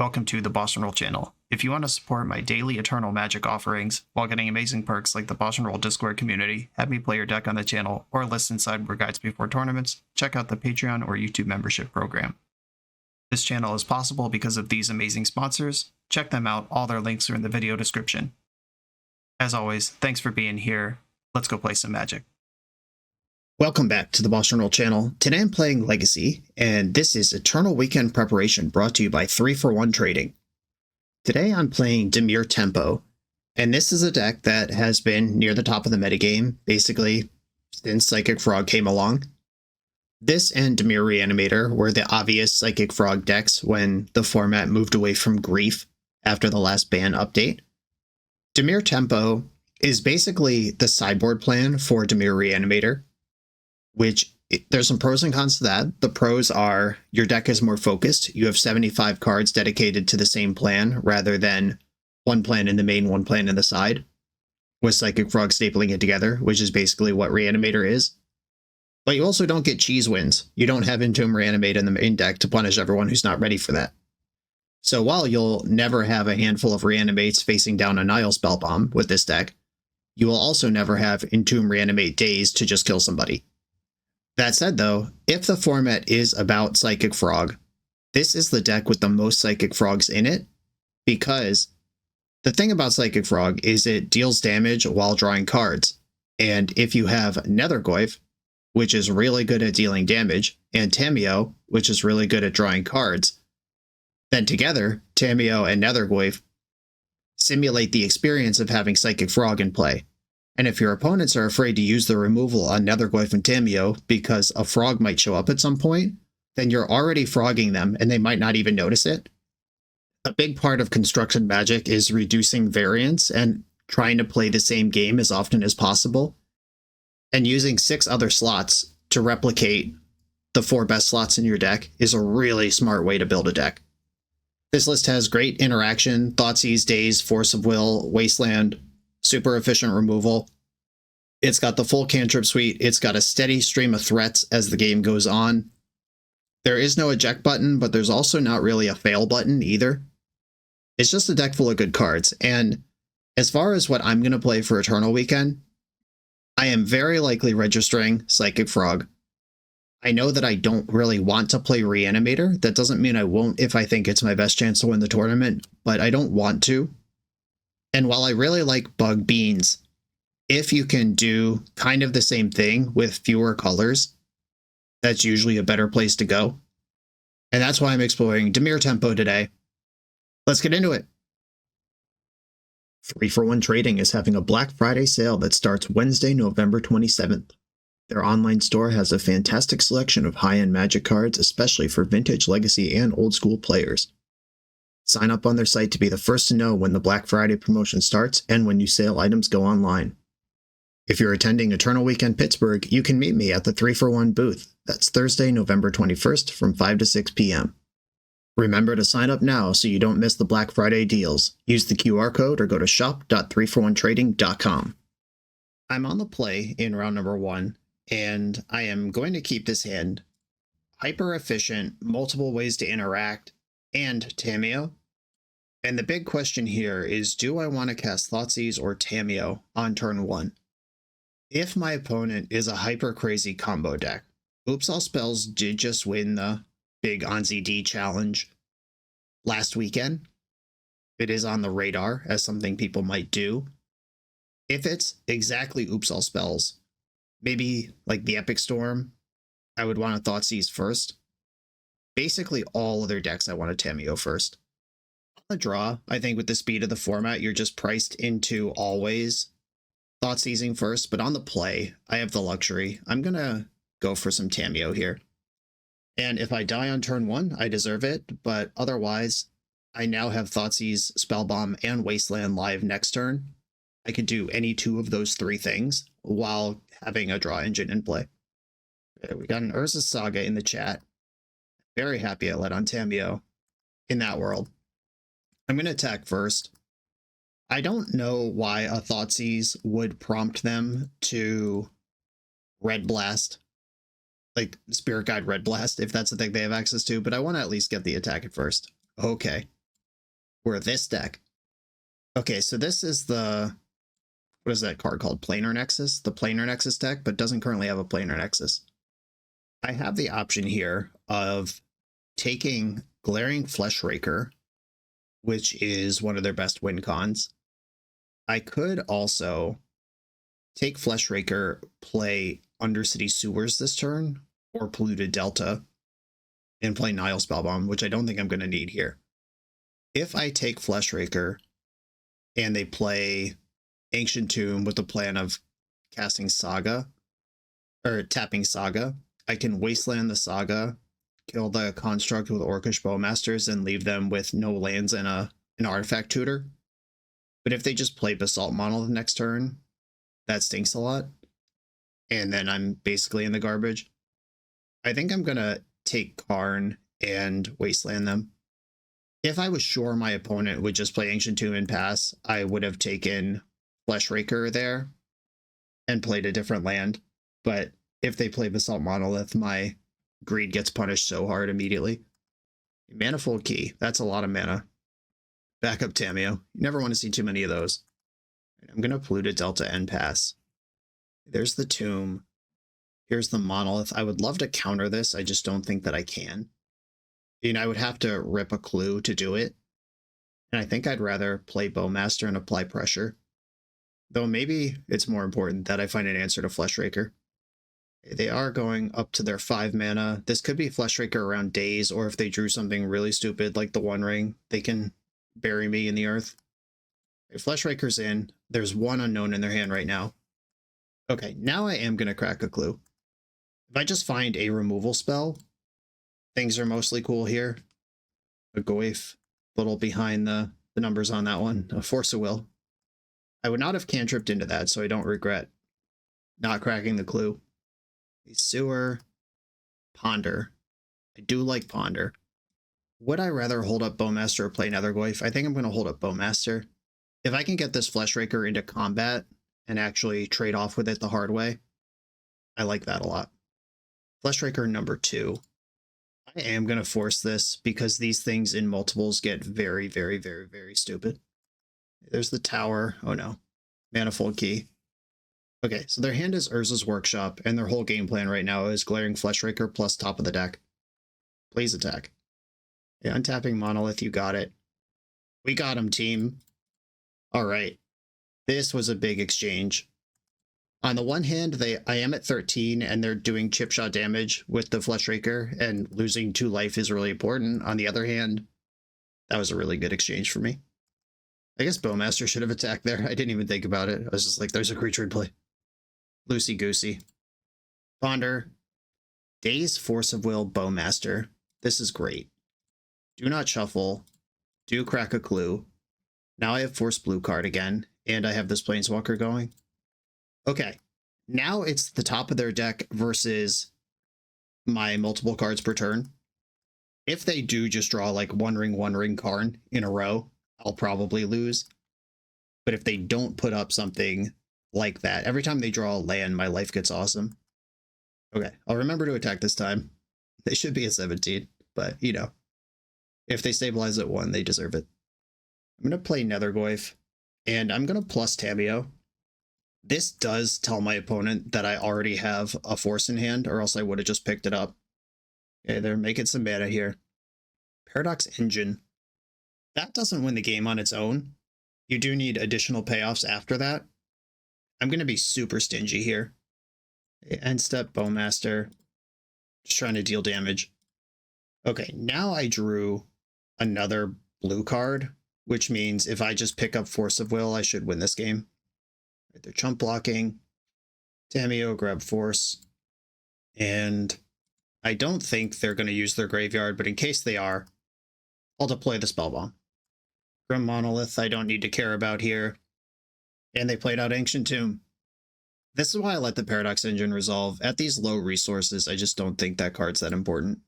welcome to the BoshNRoll channel. If you want to support my daily Eternal Magic offerings while getting amazing perks like the BoshNRoll Discord community, have me play your deck on the channel, or listen sideboard guides before tournaments, check out the Patreon or YouTube membership program. This channel is possible because of these amazing sponsors. Check them out, all their links are in the video description. As always, thanks for being here. Let's go play some Magic. Welcome back to the BoshNRoll channel. Today I'm playing Legacy, and this is Eternal Weekend Preparation brought to you by 3-for-1 Trading. Today I'm playing Dimir Tempo, and this is a deck that has been near the top of the metagame, basically, since Psychic Frog came along. This and Dimir Reanimator were the obvious Psychic Frog decks when the format moved away from Grief after the last ban update. Dimir Tempo is basically the sideboard plan for Dimir Reanimator, which there's some pros and cons to that. The pros are your deck is more focused. You have 75 cards dedicated to the same plan rather than one plan in the main, one plan in the side, with Psychic Frog stapling it together, which is basically what Reanimator is. But you also don't get cheese wins. You don't have Entomb Reanimate in the main deck to punish everyone who's not ready for that. So while you'll never have a handful of Reanimates facing down a Nile Spellbomb with this deck, you will also never have Entomb Reanimate Daze to just kill somebody. That said, though, if the format is about Psychic Frog, this is the deck with the most Psychic Frogs in it, because the thing about Psychic Frog is it deals damage while drawing cards. And if you have Nethergoyf, which is really good at dealing damage, and Tamiyo, which is really good at drawing cards, then together, Tamiyo and Nethergoyf simulate the experience of having Psychic Frog in play. And if your opponents are afraid to use the removal on Nethergoyf and Tamiyo because a frog might show up at some point, then you're already frogging them and they might not even notice it. A big part of constructed Magic is reducing variance and trying to play the same game as often as possible, and using 6 other slots to replicate the 4 best slots in your deck is a really smart way to build a deck. This list has great interaction, Thoughtseize, Daze, Force of Will, Wasteland, super efficient removal. It's got the full cantrip suite. It's got a steady stream of threats as the game goes on. There is no eject button, but there's also not really a fail button either. It's just a deck full of good cards. And as far as what I'm going to play for Eternal Weekend, I am very likely registering Psychic Frog. I know that I don't really want to play Reanimator. That doesn't mean I won't if I think it's my best chance to win the tournament, but I don't want to. And while I really like Bug Beans, if you can do kind of the same thing with fewer colors, that's usually a better place to go. And that's why I'm exploring Dimir Tempo today. Let's get into it. 3-for-1 Trading is having a Black Friday sale that starts Wednesday, November 27th. Their online store has a fantastic selection of high-end Magic cards, especially for vintage, legacy, and old school players. Sign up on their site to be the first to know when the Black Friday promotion starts and when new sale items go online. If you're attending Eternal Weekend Pittsburgh, you can meet me at the 3-for-1 booth. That's Thursday, November 21st from 5 to 6 p.m. Remember to sign up now so you don't miss the Black Friday deals. Use the QR code or go to shop.3for1trading.com. I'm on the play in round number 1, and I am going to keep this hand hyper efficient, multiple ways to interact, and Tamiyo. And the big question here is, do I want to cast Thoughtseize or Tamiyo on turn 1? If my opponent is a hyper crazy combo deck, Oops All Spells did just win the big OnZD challenge last weekend. It is on the radar as something people might do. If it's exactly Oops All Spells, maybe like the Epic Storm, I would want to Thoughtseize first. Basically all other decks I want a Tamiyo first. On the draw, I think with the speed of the format, you're just priced into always Thoughtseizing first, but on the play, I have the luxury. I'm going to go for some Tamiyo here. And if I die on turn 1, I deserve it, but otherwise, I now have Thoughtseize, Spellbomb, and Wasteland live next turn. I could do any 2 of those 3 things while having a draw engine in play. Okay, we got an Urza Saga in the chat. Very happy I let on Tamiyo in that world. I'm going to attack first. I don't know why a Thoughtseize would prompt them to Red Blast, like Spirit Guide Red Blast, if that's the thing they have access to, but I want to at least get the attack at first. Okay. for this deck. Okay, so this is the, what is that card called? Planar Nexus? The Planar Nexus deck, but doesn't currently have a Planar Nexus. I have the option here of taking Glaring Fleshraker, which is one of their best win cons. I could also take Fleshraker, play Undercity Sewers this turn, or Polluted Delta, and play Nile Spellbomb, which I don't think I'm going to need here. If I take Fleshraker and they play Ancient Tomb with the plan of casting Saga, or tapping Saga, I can Wasteland the Saga, kill the Construct with Orcish Bowmasters, and leave them with no lands and an Artifact Tutor. But if they just play Basalt Monolith next turn, that stinks a lot. And then I'm basically in the garbage. I think I'm going to take Karn and Wasteland them. If I was sure my opponent would just play Ancient Tomb and pass, I would have taken Fleshraker there and played a different land. But if they play Basalt Monolith, my greed gets punished so hard immediately. Manifold Key, that's a lot of mana. Backup Tamiyo, you never want to see too many of those. I'm going to Polluted Delta and pass. There's the Tomb. Here's the Monolith. I would love to counter this, I just don't think that I can. You know, I would have to rip a clue to do it. And I think I'd rather play Bowmaster and apply pressure. Though maybe it's more important that I find an answer to Fleshraker. They are going up to their 5 mana. This could be Fleshraker around Daze, or if they drew something really stupid like the One Ring, they can bury me in the earth. If Fleshraker's in, there's one unknown in their hand right now. Okay, now I am going to crack a clue. If I just find a removal spell, things are mostly cool here. A Goyf, a little behind the numbers on that one. A Force of Will. I would not have cantripped into that, so I don't regret not cracking the clue. A Sewer, Ponder. I do like Ponder. Would I rather hold up Bowmaster or play Nethergoyf? I think I'm going to hold up Bowmaster. If I can get this Fleshraker into combat and actually trade off with it the hard way, I like that a lot. Fleshraker number 2. I am going to force this because these things in multiples get very, very, very, very stupid. There's the Tower. Oh no. Manifold Key. Okay, so their hand is Urza's Workshop, and their whole game plan right now is Glaring Fleshraker plus top of the deck. Please attack. Yeah, untapping Monolith, you got it. We got him, team. Alright. This was a big exchange. On the one hand, I am at 13, and they're doing chip shot damage with the Fleshraker, and losing 2 life is really important. On the other hand, that was a really good exchange for me. I guess Bowmaster should have attacked there. I didn't even think about it. I was just like, there's a creature in play. Loosey-goosey. Ponder. Daze, Force of Will, Bowmaster. This is great. Do not shuffle. Do crack a clue. Now I have Force Blue card again, and I have this Planeswalker going. Okay, now it's the top of their deck versus my multiple cards per turn. If they do just draw like one ring Karn in a row, I'll probably lose. But if they don't put up something like that, every time they draw a land, my life gets awesome. Okay, I'll remember to attack this time. They should be at 17, but you know, if they stabilize at 1, they deserve it. I'm going to play Nethergoyf, and I'm going to plus Tamiyo. This does tell my opponent that I already have a force in hand, or else I would have just picked it up. Okay, they're making some mana here. Paradox Engine. That doesn't win the game on its own. You do need additional payoffs after that. I'm going to be super stingy here. End step Bowmaster. Just trying to deal damage. Okay, now I drew another blue card, which means if I just pick up Force of Will, I should win this game. They're chump blocking. Tamiyo, grab Force. And I don't think they're going to use their graveyard, but in case they are, I'll deploy the Spellbomb. Grim Monolith, I don't need to care about here. And they played out Ancient Tomb. This is why I let the Paradox Engine resolve. At these low resources, I just don't think that card's that important.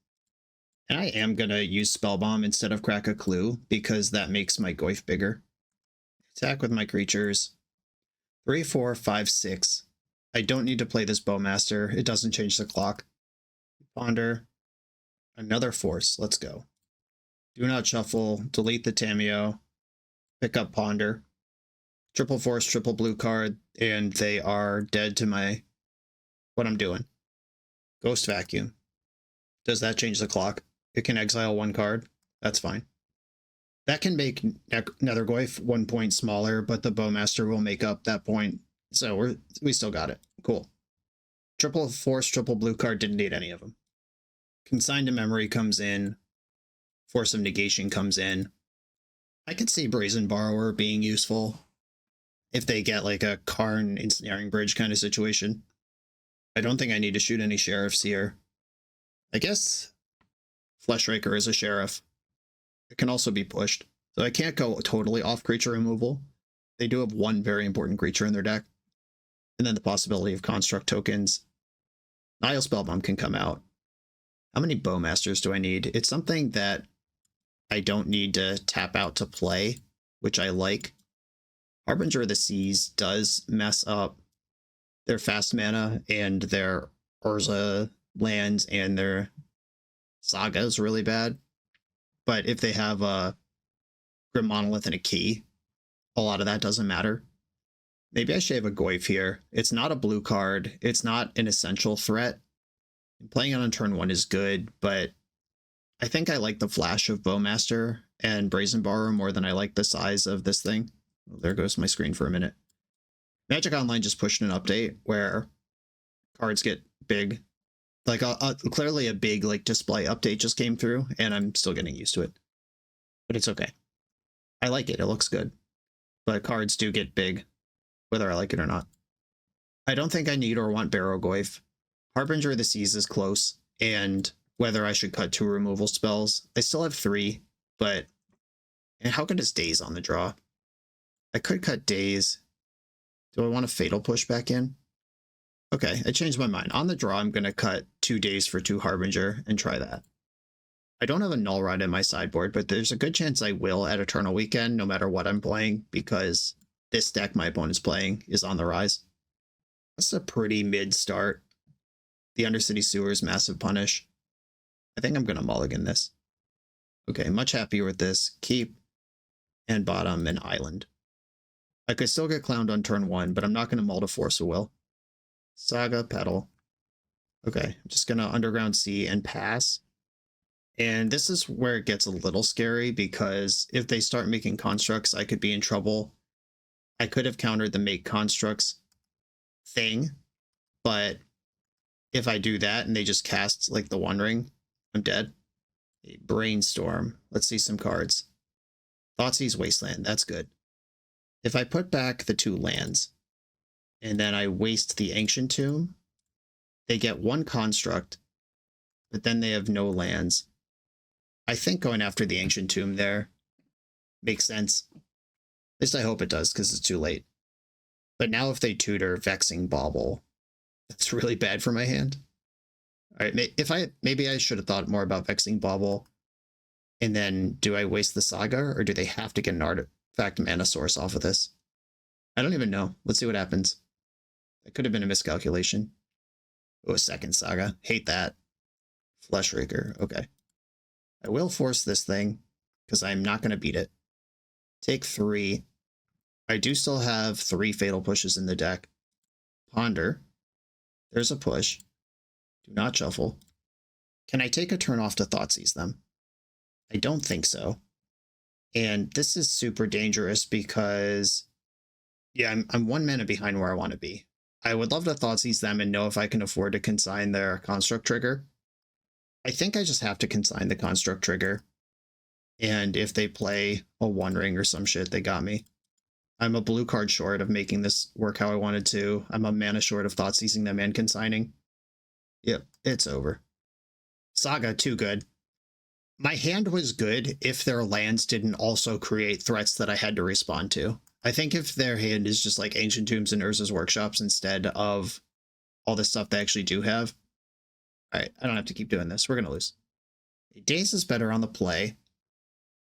And I am going to use Spellbomb instead of Crack a Clue, because that makes my Goyf bigger. Attack with my creatures. 3, 4, 5, 6. I don't need to play this Bowmaster. It doesn't change the clock. Ponder. Another Force. Let's go. Do not shuffle. Delete the Tamiyo. pick up Ponder. Triple force, triple blue card, and they are dead to my what I'm doing. Ghost Vacuum. Does that change the clock? It can exile one card. That's fine. That can make Nethergoyf 1 point smaller, but the Bowmaster will make up that point. So we still got it. Cool. Triple force, triple blue card, didn't need any of them. Consigned to Memory comes in. Force of Negation comes in. I could see Brazen Borrower being useful if they get like a Karn Ensnaring Bridge kind of situation. I don't think I need to shoot any sheriffs here. I guess Fleshraker is a sheriff. It can also be pushed. So I can't go totally off creature removal. They do have one very important creature in their deck. And then the possibility of construct tokens. Nile Spellbomb can come out. How many Bowmasters do I need? It's something that I don't need to tap out to play, which I like. Harbinger of the Seas does mess up their fast mana and their Urza lands, and their Saga is really bad. But if they have a Grim Monolith and a key, a lot of that doesn't matter. Maybe I should have a Goyf here. It's not a blue card. It's not an essential threat. Playing it on turn 1 is good, but I think I like the flash of Bowmaster and Brazen Borrower more than I like the size of this thing. Well, there goes my screen for a minute. Magic Online just pushed an update where cards get big. Like clearly a big like display update just came through, and I'm still getting used to it. But it's okay. I like it. It looks good. But cards do get big, whether I like it or not. I don't think I need or want Barrowgoyf. Harbinger of the Seas is close, and whether I should cut 2 removal spells. I still have 3, but and how good is Daze on the draw? I could cut Daze. Do I want a Fatal Push back in? Okay, I changed my mind. On the draw, I'm going to cut 2 Daze for 2 Harbinger and try that. I don't have a Null Rod in my sideboard, but there's a good chance I will at Eternal Weekend, no matter what I'm playing, because this deck my opponent's playing is on the rise. That's a pretty mid start. The Undercity Sewers, Massive Punish. I think I'm going to mulligan this. Okay, much happier with this. Keep, and bottom, and Island. I could still get clowned on turn 1, but I'm not going to mull to Force of Will. Saga, Petal. Okay, I'm just going to Underground Sea and pass. And this is where it gets a little scary, because if they start making constructs, I could be in trouble. I could have countered the make constructs thing, but if I do that and they just cast like the One Ring, I'm dead. A Brainstorm. Let's see some cards. Thoughtseize Wasteland. That's good. If I put back the 2 lands and then I waste the Ancient Tomb, they get 1 construct, but then they have no lands. I think going after the Ancient Tomb there makes sense. At least I hope it does, because it's too late. But now if they tutor Vexing Bauble, that's really bad for my hand. All right, maybe I should have thought more about Vexing Bauble. And then do I waste the Saga, or do they have to get an artifact mana source off of this? I don't even know. Let's see what happens. That could have been a miscalculation. Oh, a second Saga. Hate that. Fleshraker. Okay. I will force this thing, because I'm not going to beat it. Take 3. I do still have 3 Fatal Pushes in the deck. Ponder. There's a push. Do not shuffle. Can I take a turn off to Thoughtseize them? I don't think so. And this is super dangerous because, yeah, I'm 1 mana behind where I want to be. I would love to Thoughtseize them and know if I can afford to consign their construct trigger. I think I just have to consign the construct trigger. And if they play a One Ring or some shit, they got me. I'm a blue card short of making this work how I wanted to. I'm a mana short of Thoughtseizing them and consigning. Yep, it's over. Saga, too good. My hand was good if their lands didn't also create threats that I had to respond to. I think if their hand is just like Ancient Tombs and Urza's Workshops instead of all the stuff they actually do have. All right, I don't have to keep doing this. We're going to lose. Daze is better on the play.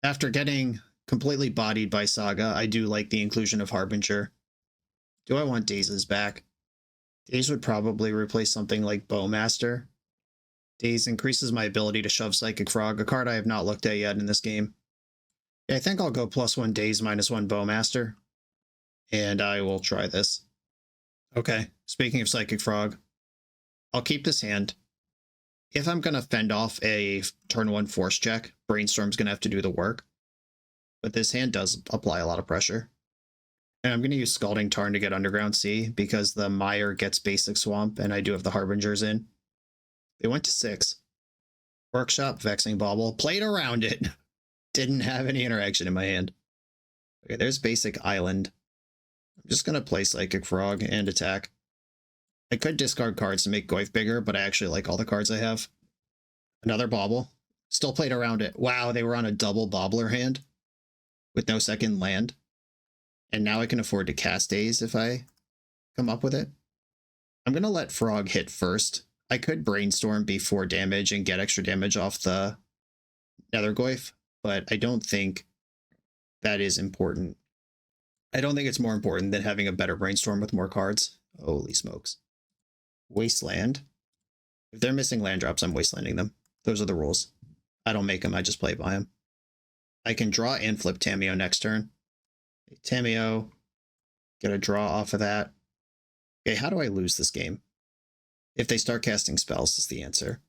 After getting completely bodied by Saga, I do like the inclusion of Harbinger. Do I want Daze's back? Daze would probably replace something like Bowmaster. Daze increases my ability to shove Psychic Frog, a card I have not looked at yet in this game. Yeah, I think I'll go +1 Daze, -1 Bowmaster. And I will try this. Okay, speaking of Psychic Frog, I'll keep this hand. If I'm going to fend off a turn 1 force check, Brainstorm's going to have to do the work. But this hand does apply a lot of pressure. And I'm going to use Scalding Tarn to get Underground Sea because the Mire gets Basic Swamp and I do have the Harbingers in. They went to 6. Workshop, Vexing Bauble, played around it. Didn't have any interaction in my hand. Okay, there's Basic Island. I'm just going to play Psychic Frog and attack. I could discard cards to make Goyf bigger, but I actually like all the cards I have. Another Bauble. Still played around it. Wow, they were on a double Bobbler hand with no second land. And now I can afford to cast Daze if I come up with it. I'm going to let Frog hit first. I could Brainstorm before damage and get extra damage off the Nethergoyf, but I don't think that is important. I don't think it's more important than having a better Brainstorm with more cards. Holy smokes. Wasteland. If they're missing land drops, I'm wastelanding them. Those are the rules. I don't make them, I just play by them. I can draw and flip Tamiyo next turn. Tamiyo, get a draw off of that. Okay, how do I lose this game? If they start casting spells is the answer.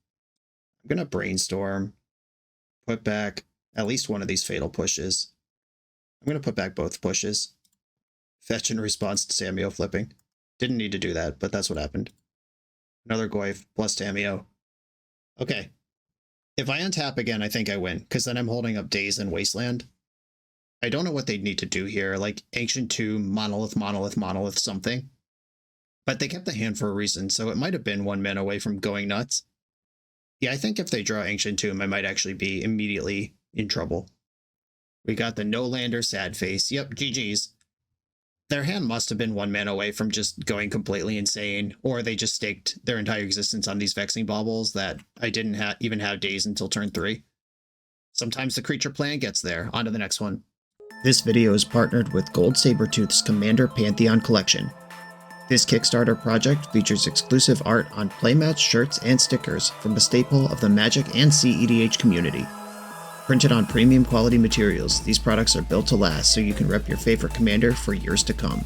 I'm going to Brainstorm, put back at least one of these Fatal Pushes. I'm going to put back both pushes. Fetch in response to Tamiyo flipping. Didn't need to do that, but that's what happened. Another Goyf plus Tamiyo. Okay. If I untap again, I think I win, because then I'm holding up Daze and Wasteland. I don't know what they'd need to do here, like Ancient Tomb, Monolith, Monolith, Monolith, something. But they kept the hand for a reason, so it might have been 1 mana away from going nuts. Yeah, I think if they draw Ancient Tomb, I might actually be immediately in trouble. We got the no-lander sad face. Yep, GG's. Their hand must have been 1 mana away from just going completely insane, or they just staked their entire existence on these Vexing Baubles that I didn't even have Daze until turn 3. Sometimes the creature plan gets there. On to the next one. This video is partnered with Gold Sabertooth's Commander Pantheon Collection. This Kickstarter project features exclusive art on playmat shirts and stickers from a staple of the Magic and CEDH community. Printed on premium quality materials, these products are built to last so you can rep your favorite commander for years to come.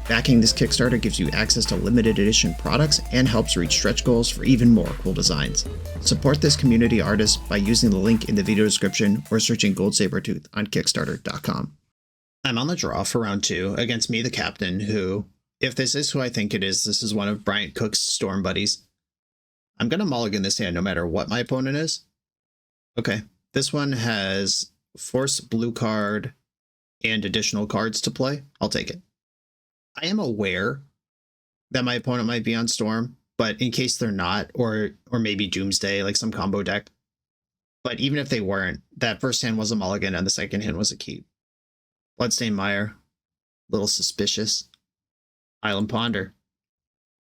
Backing this Kickstarter gives you access to limited edition products and helps reach stretch goals for even more cool designs. Support this community artist by using the link in the video description or searching Gold Sabertooth on Kickstarter.com. I'm on the draw for round 2 against me, the captain, who, if this is who I think it is, this is one of Bryant Cook's Storm buddies. I'm going to mulligan this hand no matter what my opponent is. Okay, this one has Force Blue card and additional cards to play. I'll take it. I am aware that my opponent might be on Storm, but in case they're not, or maybe Doomsday, like some combo deck. But even if they weren't, that first hand was a mulligan and the second hand was a keep. Bloodstained Mire, little suspicious. Island Ponder.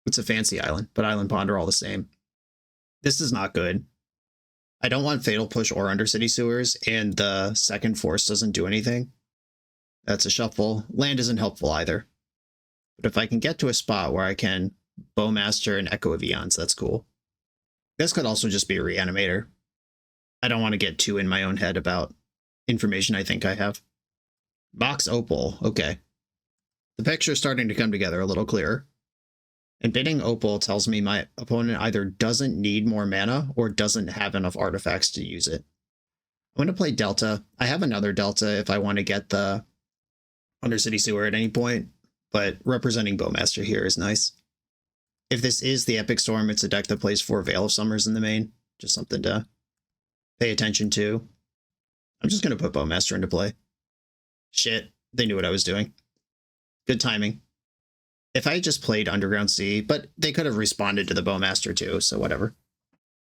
It's a fancy island, but Island Ponder all the same. This is not good. I don't want Fatal Push or Undercity Sewers, and the second force doesn't do anything. That's a shuffle. Land isn't helpful either. But if I can get to a spot where I can Bowmaster and Echo of Eons, that's cool. This could also just be a Reanimator. I don't want to get too in my own head about information I think I have. Mox Opal, okay. The picture's starting to come together a little clearer. And bidding Opal tells me my opponent either doesn't need more mana or doesn't have enough artifacts to use it. I'm going to play Delta. I have another Delta if I want to get the Undercity Sewer at any point, but representing Bowmaster here is nice. If this is the Epic Storm, it's a deck that plays 4 Veil of Summers in the main. Just something to pay attention to. I'm just going to put Bowmaster into play. Shit, they knew what I was doing. Good timing. If I had just played Underground Sea, but they could have responded to the Bowmaster too, so whatever.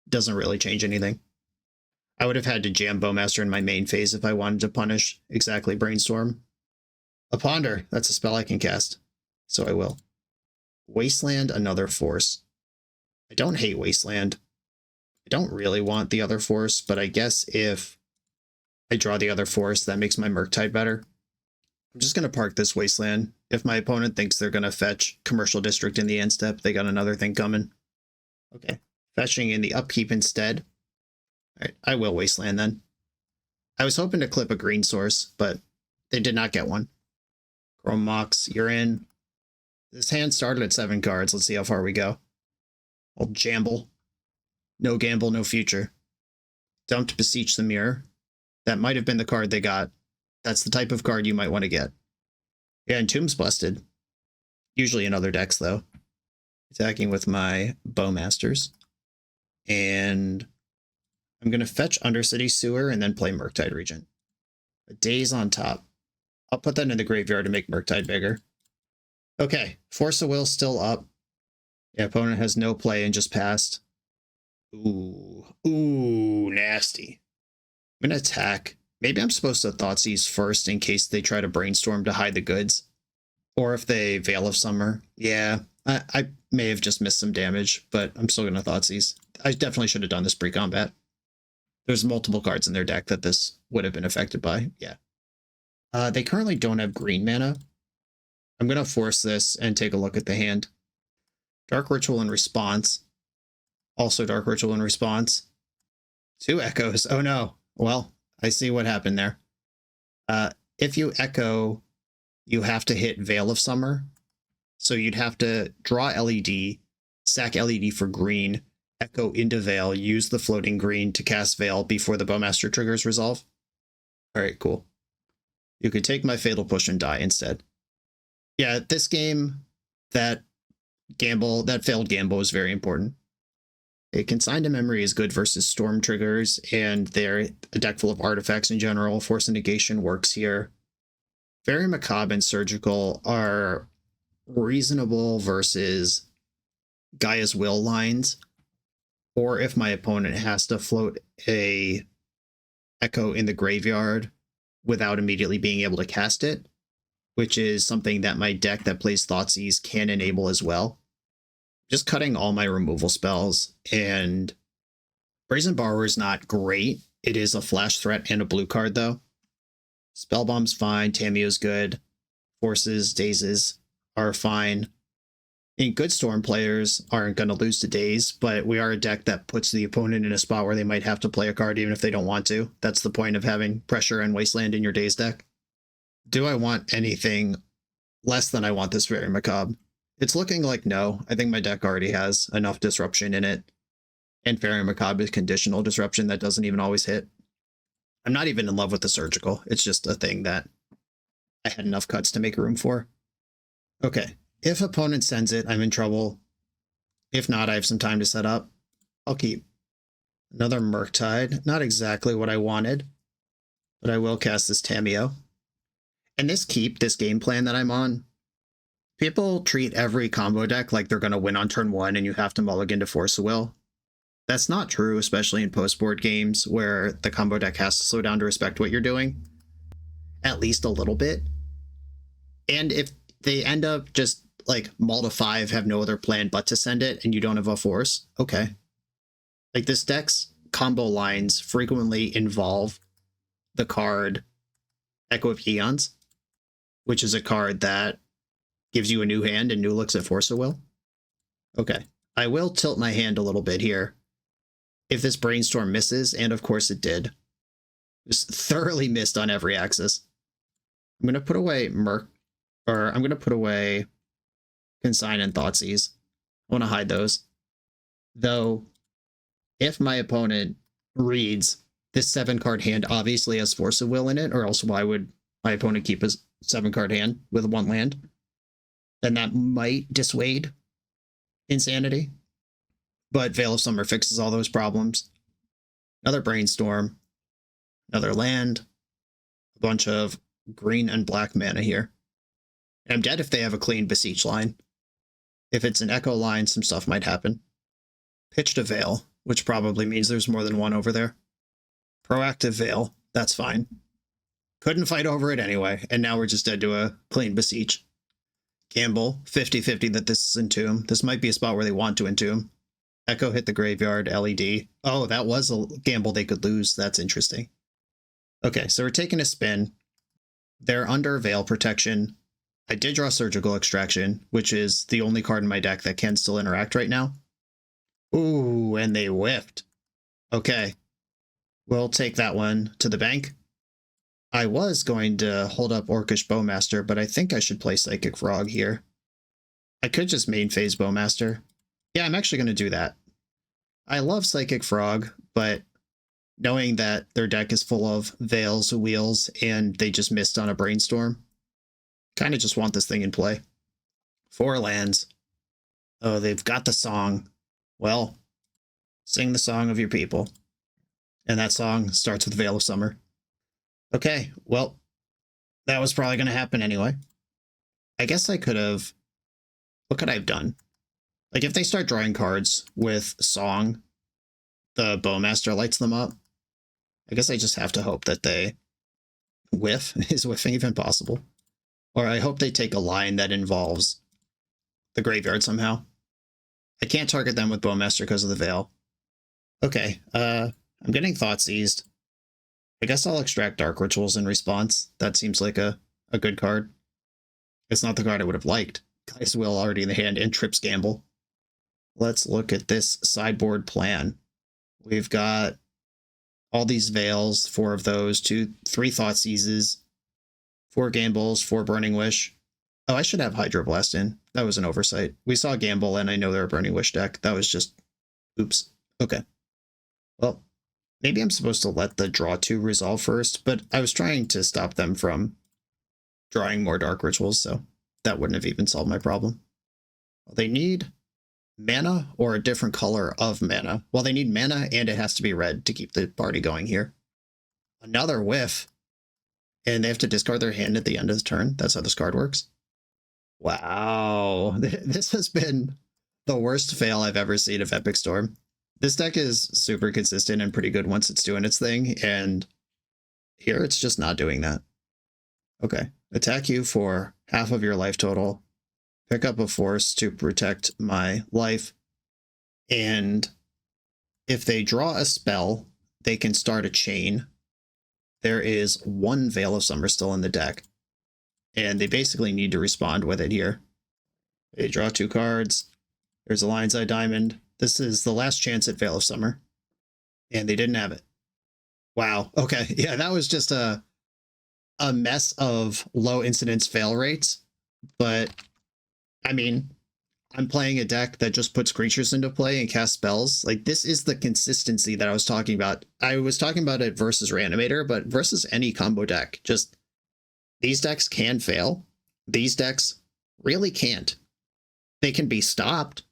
Doesn't really change anything. I would have had to jam Bowmaster in my main phase if I wanted to punish exactly Brainstorm. A Ponder, that's a spell I can cast, so I will. Wasteland, another force. I don't hate Wasteland. I don't really want the other force, but I guess if I draw the other force, that makes my Murktide better. I'm just going to park this Wasteland. If my opponent thinks they're going to fetch Commercial District in the end step, they got another thing coming. Okay, fetching in the upkeep instead. All right, I will Wasteland then. I was hoping to clip a green source, but they did not get one. Chrome Mox, you're in. This hand started at 7 cards. Let's see how far we go. Old Jamble. No gamble, no future. Dumped Beseech the Mirror. That might have been the card they got. That's the type of card you might want to get. Yeah, and Tomb's busted. Usually in other decks, though. Attacking with my Bowmasters. And I'm going to fetch Undercity Sewer and then play Murktide Regent. A Daze on top. I'll put that in the graveyard to make Murktide bigger. Okay, Force of Will still up. The opponent has no play and just passed. Ooh, nasty. I'm going to attack. Maybe I'm supposed to Thoughtseize first in case they try to brainstorm to hide the goods. Or if they Veil of Summer. Yeah, I may have just missed some damage, but I'm still going to Thoughtseize. I definitely should have done this pre-combat. There's multiple cards in their deck that this would have been affected by. Yeah. They currently don't have green mana. I'm going to force this and take a look at the hand. Dark Ritual in response. Also Dark Ritual in response. 2 echoes. Oh no. Well, I see what happened there. If you echo, you have to hit Veil of Summer. So you'd have to draw LED, sack LED for green, echo into Veil, use the floating green to cast Veil before the Bowmaster triggers resolve. Alright, cool. You could take my Fatal Push and die instead. Yeah, this game, that failed gamble is very important. A Consigned to Memory is good versus Storm triggers, and they're a deck full of artifacts in general. Force of Negation works here. Very Macabre and Surgical are reasonable versus Gaia's Will lines, or if my opponent has to float a Echo in the graveyard without immediately being able to cast it, which is something that my deck that plays Thoughtseize can enable as well. Just cutting all my removal spells, and Brazen Borrower is not great. It is a flash threat and a blue card, though. Spellbomb's fine, Tamiyo's good, Forces, Dazes are fine. And good Storm players aren't going to lose to Daze, but we are a deck that puts the opponent in a spot where they might have to play a card even if they don't want to. That's the point of having Pressure and Wasteland in your Daze deck. Do I want anything less than I want this Very Macabre? It's looking like no. I think my deck already has enough disruption in it. And Very Macabre is conditional disruption that doesn't even always hit. I'm not even in love with the Surgical. It's just a thing that I had enough cuts to make room for. Okay. If opponent sends it, I'm in trouble. If not, I have some time to set up. I'll keep. Another Murktide. Not exactly what I wanted, but I will cast this Tamiyo. And this game plan that I'm on, people treat every combo deck like they're going to win on turn 1 and you have to mulligan to Force of Will. That's not true, especially in post-board games where the combo deck has to slow down to respect what you're doing. At least a little bit. And if they end up just like mull to 5, have no other plan but to send it, and you don't have a force, okay. Like this deck's combo lines frequently involve the card Echo of Eons, which is a card that gives you a new hand and new looks at Force of Will. Okay, I will tilt my hand a little bit here. If this Brainstorm misses, and of course it did. Just thoroughly missed on every axis. I'm going to put away I'm going to put away Consign and Thoughtseize. I want to hide those. Though, if my opponent reads this 7-card hand obviously has Force of Will in it, or else why would my opponent keep a 7-card hand with 1 land? Then that might dissuade insanity. But Veil of Summer fixes all those problems. Another Brainstorm. Another land. A bunch of green and black mana here. And I'm dead if they have a clean Beseech line. If it's an Echo line, some stuff might happen. Pitched a Veil, which probably means there's more than one over there. Proactive Veil, that's fine. Couldn't fight over it anyway, and now we're just dead to a clean Beseech. Gamble, 50-50 that this is Entomb. This might be a spot where they want to Entomb. Echo hit the graveyard, LED. Oh, that was a gamble they could lose. That's interesting. Okay, so we're taking a spin. They're under Veil protection. I did draw Surgical Extraction, which is the only card in my deck that can still interact right now. Ooh, and they whiffed. Okay. We'll take that one to the bank. I was going to hold up Orcish Bowmaster, but I think I should play Psychic Frog here. I could just main phase Bowmaster. Yeah, I'm actually going to do that. I love Psychic Frog, but knowing that their deck is full of Veils, Wheels, and they just missed on a Brainstorm, kind of just want this thing in play. 4 lands. Oh, they've got the song. Well, sing the song of your people. And that song starts with Veil of Summer. Okay, well, that was probably going to happen anyway. I guess I could have... What could I have done? Like, if they start drawing cards with song, the Bowmaster lights them up. I guess I just have to hope that they whiff. Is whiffing even possible? Or I hope they take a line that involves the graveyard somehow. I can't target them with Bowmaster because of the Veil. Okay, I'm getting Thought Seized. I guess I'll extract Dark Rituals in response. That seems like a good card. It's not the card I would have liked. Guy's Will already in the hand, and Trips Gamble. Let's look at this sideboard plan. We've got all these Veils, 4 of those, 3 Thought Seizes, 4 Gambles, 4 Burning Wish. Oh, I should have Hydroblast in. That was an oversight. We saw Gamble, and I know they're a Burning Wish deck. That was just... Oops. Okay. Well, maybe I'm supposed to let the draw 2 resolve first, but I was trying to stop them from drawing more Dark Rituals, so that wouldn't have even solved my problem. Well, they need mana or a different color of mana. Well, they need mana, and it has to be red to keep the party going here. Another whiff. And they have to discard their hand at the end of the turn. That's how this card works. Wow. This has been the worst fail I've ever seen of Epic Storm. This deck is super consistent and pretty good once it's doing its thing, and here it's just not doing that. Okay. Attack you for half of your life total. Pick up a force to protect my life. And if they draw a spell, they can start a chain. There is 1 Veil of Summer still in the deck. And they basically need to respond with it here. They draw 2 cards. There's a Lion's Eye Diamond. This is the last chance at Veil of Summer. And they didn't have it. Wow. Okay. Yeah, that was just a mess of low incidence fail rates. But, I mean, I'm playing a deck that just puts creatures into play and casts spells. Like, this is the consistency that I was talking about. I was talking about it versus Reanimator, but versus any combo deck. Just, these decks can fail. These decks really can't. They can be stopped,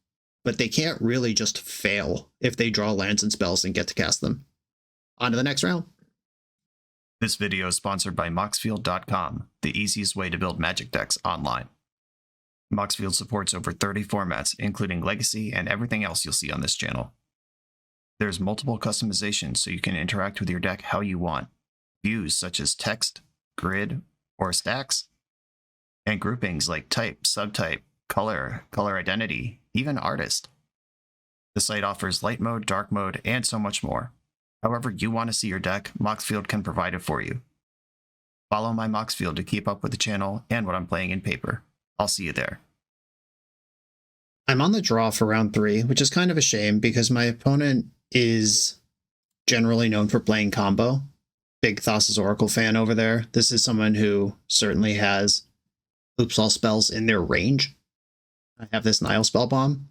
but they can't really just fail if they draw lands and spells and get to cast them. On to the next round. This video is sponsored by Moxfield.com, the easiest way to build Magic decks online. Moxfield supports over 30 formats, including Legacy and everything else you'll see on this channel. There's multiple customizations so you can interact with your deck how you want. Views such as text, grid, or stacks, and groupings like type, subtype, color, color identity, even artist. The site offers light mode, dark mode, and so much more. However you want to see your deck, Moxfield can provide it for you. Follow my Moxfield to keep up with the channel and what I'm playing in paper. I'll see you there. I'm on the draw for round 3, which is kind of a shame because my opponent is generally known for playing combo. Big Thassa's Oracle fan over there. This is someone who certainly has Oops All spells in their range. I have this Nile Spell Bomb.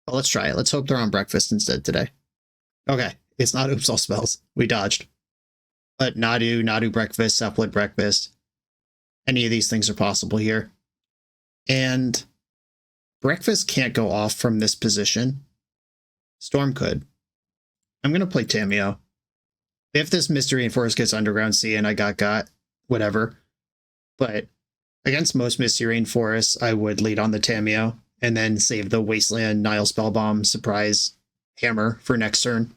But let's try it. Let's hope they're on breakfast instead today. Okay, it's not Oops All spells. We dodged. But Nadu breakfast, Cephalid breakfast. Any of these things are possible here. And breakfast can't go off from this position. Storm could. I'm going to play Tamiyo. If this Mystery and Forest gets Underground Sea and I got, whatever. But against most Mystery and Forests, I would lead on the Tamiyo and then save the Wasteland Nile Spellbomb surprise hammer for next turn.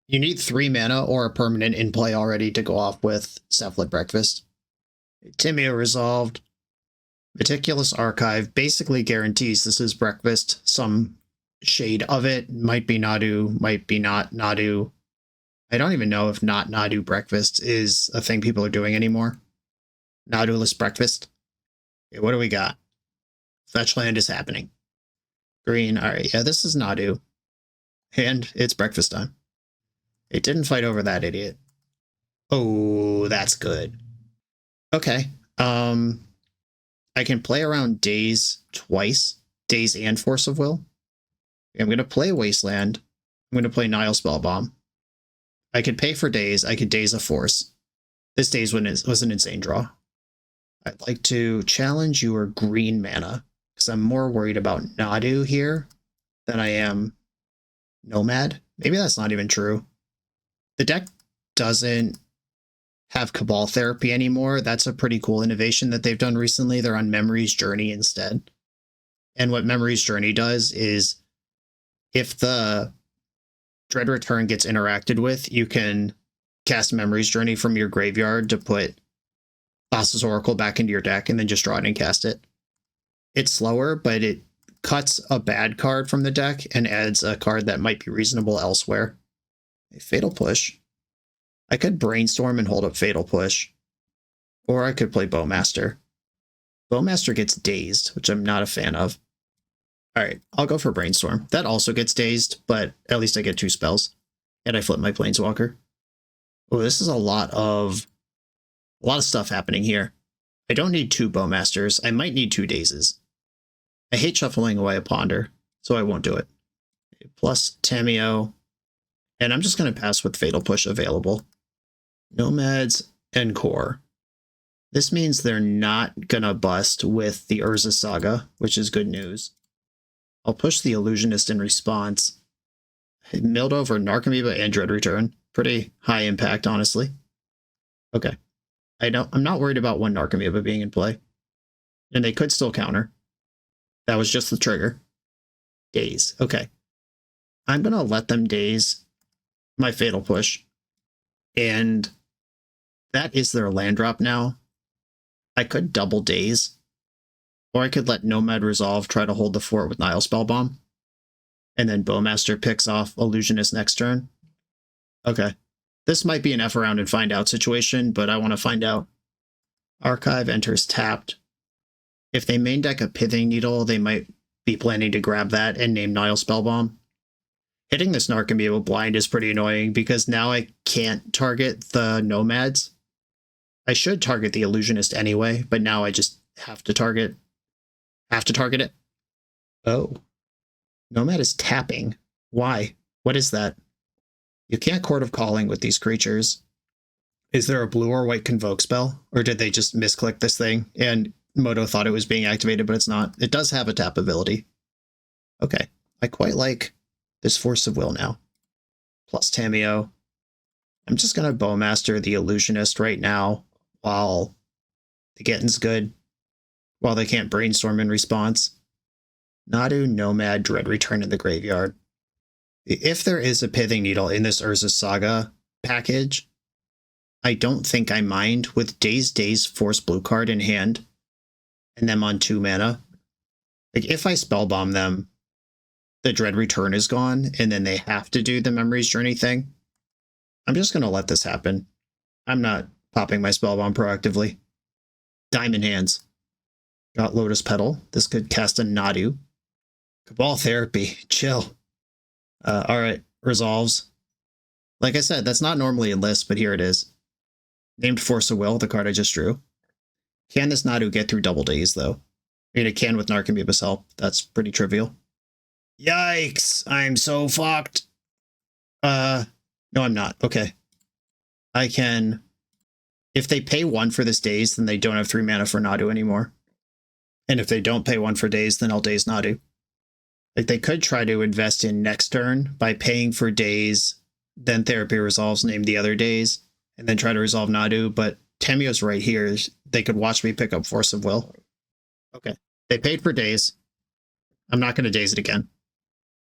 You need 3 mana or a permanent in play already to go off with Cephalid Breakfast. Tamiyo resolved. Meticulous Archive basically guarantees this is breakfast. Some shade of it might be Nadu, might be not Nadu. I don't even know if not Nadu breakfast is a thing people are doing anymore. Nadu-less breakfast. Okay, what do we got? Fetch land is happening. Green, alright, yeah, this is Nadu. And it's breakfast time. It didn't fight over that idiot. Oh, that's good. Okay. I can play around Daze twice. Daze and Force of Will. I'm going to play Wasteland. I'm going to play Nile Spellbomb. I could pay for Daze. I could Daze a Force. This Daze was an insane draw. I'd like to challenge your green mana, because I'm more worried about Nadu here than I am Nomad. Maybe that's not even true. The deck doesn't have Cabal Therapy anymore. That's a pretty cool innovation that they've done recently. They're on Memory's Journey instead. And what Memory's Journey does is if the Dread Return gets interacted with, you can cast Memory's Journey from your graveyard to put Thassa's Oracle back into your deck and then just draw it and cast it. It's slower, but it cuts a bad card from the deck and adds a card that might be reasonable elsewhere. A Fatal Push. I could Brainstorm and hold up Fatal Push. Or I could play Bowmaster. Bowmaster gets dazed, which I'm not a fan of. Alright, I'll go for Brainstorm. That also gets dazed, but at least I get 2 spells. And I flip my Planeswalker. Oh, this is a lot of stuff happening here. I don't need 2 Bowmasters. I might need 2 Dazes. I hate shuffling away a Ponder, so I won't do it. Plus Tamiyo. And I'm just going to pass with Fatal Push available. Nomads and Core. This means they're not going to bust with the Urza Saga, which is good news. I'll push the Illusionist in response. I milled over Narcomoeba and Dread Return. Pretty high impact, honestly. Okay. I'm not worried about one Narcomoeba being in play. And they could still counter. That was just the trigger. Daze. Okay. I'm going to let them daze my Fatal Push. And that is their land drop now. I could double daze. Or I could let Nomad Resolve try to hold the fort with Nile Spellbomb. And then Bowmaster picks off Illusionist next turn. Okay. This might be an F around and find out situation, but I want to find out. Archive enters tapped. If they main deck a Pithing Needle, they might be planning to grab that and name Nile Spellbomb. Hitting this Narcomoeba blind is pretty annoying because now I can't target the Nomads. I should target the Illusionist anyway, but now I just have to target it. Oh. Nomad is tapping. Why? What is that? You can't Court of Calling with these creatures. Is there a blue or white Convoke spell? Or did they just misclick this thing and Moto thought it was being activated, but it's not? It does have a tap ability. Okay. I quite like this Force of Will now. Plus Tamiyo. I'm just going to Bowmaster the Illusionist right now while the getting's good. While they can't Brainstorm in response. Nadu, Nomad, Dread Return in the graveyard. If there is a Pithing Needle in this Urza Saga package, I don't think I mind with Daze, Force Blue card in hand, and them on 2 mana. Like, if I Spellbomb them, the Dread Return is gone, and then they have to do the Memory's Journey thing. I'm just going to let this happen. I'm not popping my Spellbomb proactively. Diamond Hands. Got Lotus Petal. This could cast a Nadu. Cabal Therapy. Chill. Alright. Resolves. Like I said, that's not normally in lists, but here it is. Named Force of Will, the card I just drew. Can this Nadu get through double days, though? I mean, it can with Narcomoeba's help. That's pretty trivial. Yikes! I'm so fucked! No, I'm not. Okay. I can... If they pay 1 for this Daze, then they don't have 3 mana for Nadu anymore. And if they don't pay 1 for Daze, then I'll Daze Nadu. Like, they could try to invest in next turn by paying for Daze, then Therapy Resolves, name the other Daze, and then try to resolve Nadu, but Tamiyo's right here. They could watch me pick up Force of Will. Okay. They paid for Daze. I'm not going to Daze it again.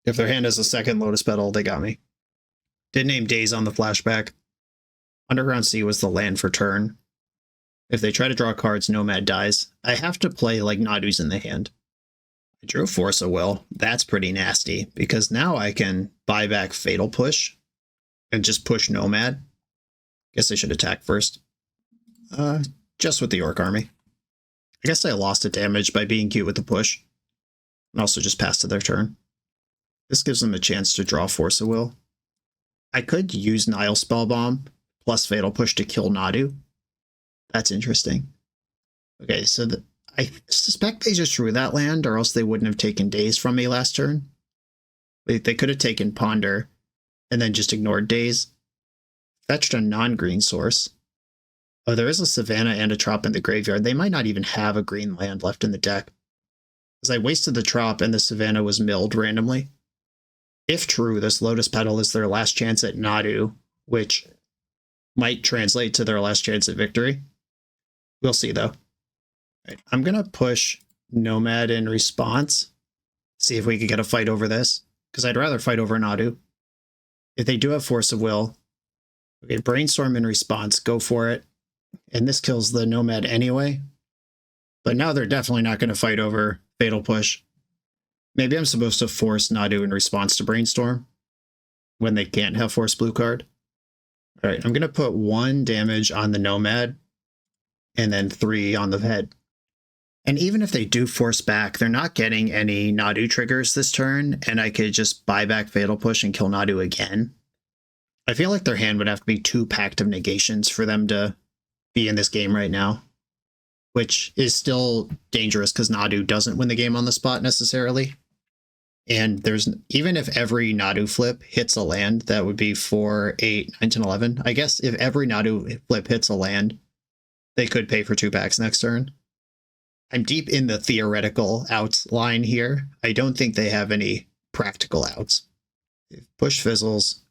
If their hand has a second Lotus Petal, they got me. Did name Daze on the flashback. Underground Sea was the land for turn. If they try to draw cards, Nomad dies. I have to play like Nadu's in the hand. I drew Force of Will. That's pretty nasty, because now I can buy back Fatal Push and just push Nomad. Guess I should attack first. Just with the Orc Army. I guess I lost a damage by being cute with the push. And also just pass to their turn. This gives them a chance to draw Force of Will. I could use Nile Spellbomb, plus Fatal Push to kill Nadu. That's interesting. Okay, so I suspect they just drew that land, or else they wouldn't have taken Daze from me last turn. They could have taken Ponder and then just ignored Daze. Fetched a non-green source. Oh, there is a Savannah and a Trop in the graveyard. They might not even have a green land left in the deck, because I wasted the Trop and the Savannah was milled randomly. If true, this Lotus Petal is their last chance at Nadu, which might translate to their last chance at victory. We'll see, though. Right, I'm going to push Nomad in response, see if we can get a fight over this, because I'd rather fight over Nadu. If they do have Force of Will, okay, Brainstorm in response, go for it. And this kills the Nomad anyway. But now they're definitely not going to fight over Fatal Push. Maybe I'm supposed to force Nadu in response to Brainstorm when they can't have Force Blue card. All right, I'm going to put 1 damage on the Nomad and then 3 on the head. And even if they do force back, they're not getting any Nadu triggers this turn, and I could just buy back Fatal Push and kill Nadu again. I feel like their hand would have to be 2 Pact of Negations for them to be in this game right now, which is still dangerous because Nadu doesn't win the game on the spot necessarily. And there's, even if every Nadu flip hits a land, that would be 4, 8, 9, 10, 11. I guess if every Nadu flip hits a land, they could pay for 2 packs next turn. I'm deep in the theoretical outs line here. I don't think they have any practical outs. Push fizzles,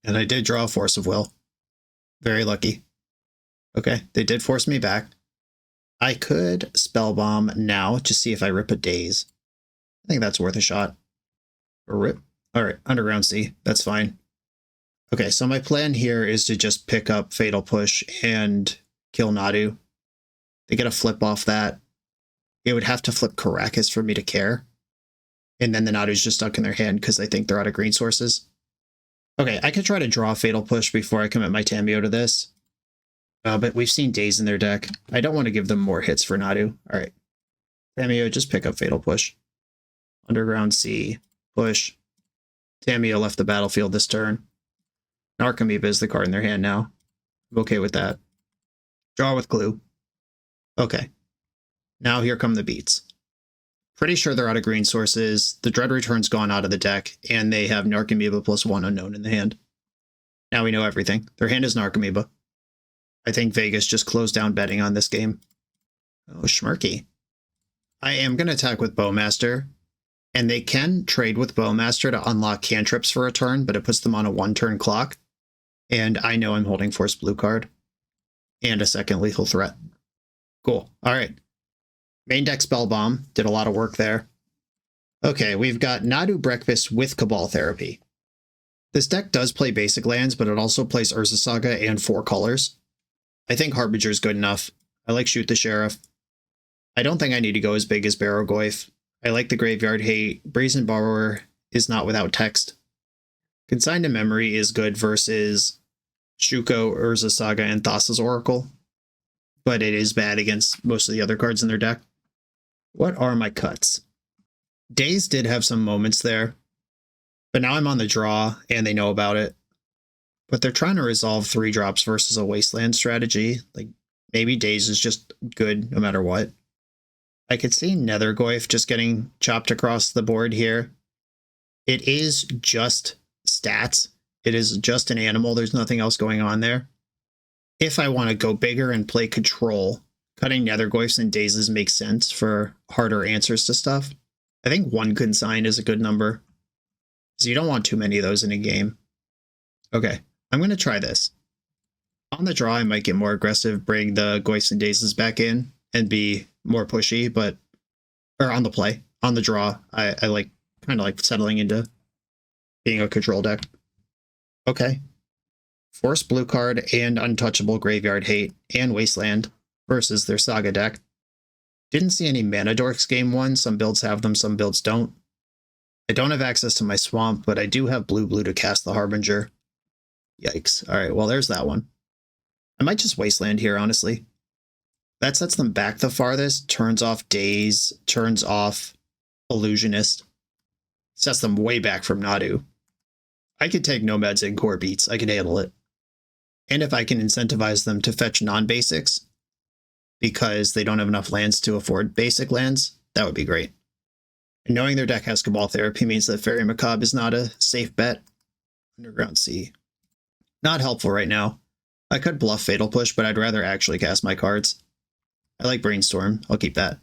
and I did draw a Force of Will. Very lucky. Okay, they did force me back. I could Spellbomb now to see if I rip a Daze. I think that's worth a shot. Or rip. Alright, Underground Sea. That's fine. Okay, so my plan here is to just pick up Fatal Push and kill Nadu. They get a flip off that. It would have to flip Caracas for me to care. And then the Nadu's just stuck in their hand because I think they're out of green sources. Okay, I could try to draw Fatal Push before I commit my Tamiyo to this. But we've seen Daze in their deck. I don't want to give them more hits for Nadu. Alright. Tamiyo, just pick up Fatal Push. Underground Sea. Push. Tamiyo left the battlefield this turn. Narcomoeba is the card in their hand now. I'm okay with that. Draw with Clue. Okay. Now here come the beats. Pretty sure they're out of green sources. The Dread Return's gone out of the deck, and they have Narcomoeba +1 unknown in the hand. Now we know everything. Their hand is Narcomoeba. I think Vegas just closed down betting on this game. Oh, Schmirky. I am going to attack with Bowmaster, and they can trade with Bowmaster to unlock cantrips for a turn, but it puts them on a 1-turn clock. And I know I'm holding Force Blue card. And a second lethal threat. Cool. Alright. Main deck Spellbomb. Did a lot of work there. Okay, we've got Nadu Breakfast with Cabal Therapy. This deck does play basic lands, but it also plays Urza Saga and 4 colors. I think Harbinger's good enough. I like Shoot the Sheriff. I don't think I need to go as big as Barrowgoyf. I like the Graveyard Hate. Brazen Borrower is not without text. Consigned to Memory is good versus Shuko, Urza Saga, and Thassa's Oracle. But it is bad against most of the other cards in their deck. What are my cuts? Daze did have some moments there. But now I'm on the draw, and they know about it. But they're trying to resolve 3 drops versus a Wasteland strategy. Like, maybe Daze is just good no matter what. I could see Nethergoyf just getting chopped across the board here. It is just stats. It is just an animal. There's nothing else going on there. If I want to go bigger and play control, cutting Nethergoyfs and Dazes makes sense for harder answers to stuff. I think 1 consign is a good number. So you don't want too many of those in a game. Okay, I'm going to try this. On the draw, I might get more aggressive, bring the Goyfs and Dazes back in, and be more pushy, or on the play. On the draw, I like kind of like settling into being a control deck. Okay. Force Blue card and Untouchable Graveyard Hate and Wasteland versus their Saga deck. Didn't see any Mana Dorks game 1. Some builds have them, some builds don't. I don't have access to my Swamp, but I do have blue to cast the Harbinger. Yikes. Alright, well there's that one. I might just Wasteland here, honestly. That sets them back the farthest, turns off Daze, turns off Illusionist. Sets them way back from Nadu. I could take Nomads and Core Beats. I could handle it. And if I can incentivize them to fetch non-basics because they don't have enough lands to afford basic lands, that would be great. And knowing their deck has Cabal Therapy means that Fairy Macabre is not a safe bet. Underground Sea. Not helpful right now. I could bluff Fatal Push, but I'd rather actually cast my cards. I like Brainstorm. I'll keep that.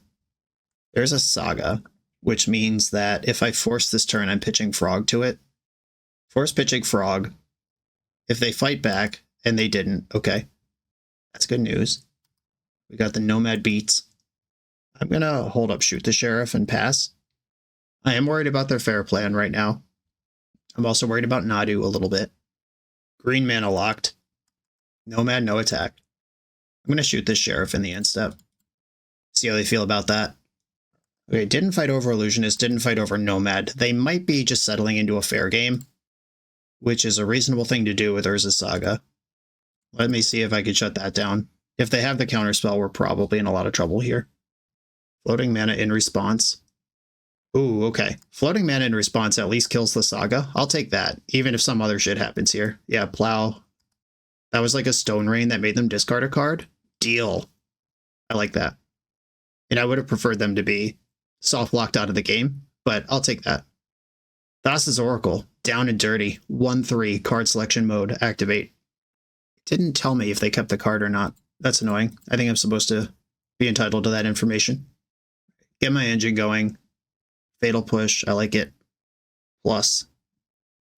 There's a Saga, which means that if I force this turn, I'm pitching Frog to it. Force pitching Frog. If they fight back, and they didn't, okay. That's good news. We got the Nomad Beats. I'm going to hold up Shoot the Sheriff and pass. I am worried about their fair plan right now. I'm also worried about Nadu a little bit. Green mana locked. Nomad, no attack. I'm going to shoot this Sheriff in the end step. See how they feel about that. Okay, didn't fight over Illusionist, didn't fight over Nomad. They might be just settling into a fair game, which is a reasonable thing to do with Urza's Saga. Let me see if I can shut that down. If they have the counterspell, we're probably in a lot of trouble here. Floating mana in response. Ooh, okay. Floating mana in response at least kills the Saga. I'll take that, even if some other shit happens here. Yeah, Plow. That was like a Stone Rain that made them discard a card. Deal. I like that. And I would have preferred them to be soft locked out of the game, but I'll take that. Thassa's Oracle. Down and dirty. 1/3 card selection mode. Activate. It didn't tell me if they kept the card or not. That's annoying. I think I'm supposed to be entitled to that information. Get my engine going. Fatal Push. I like it. Plus.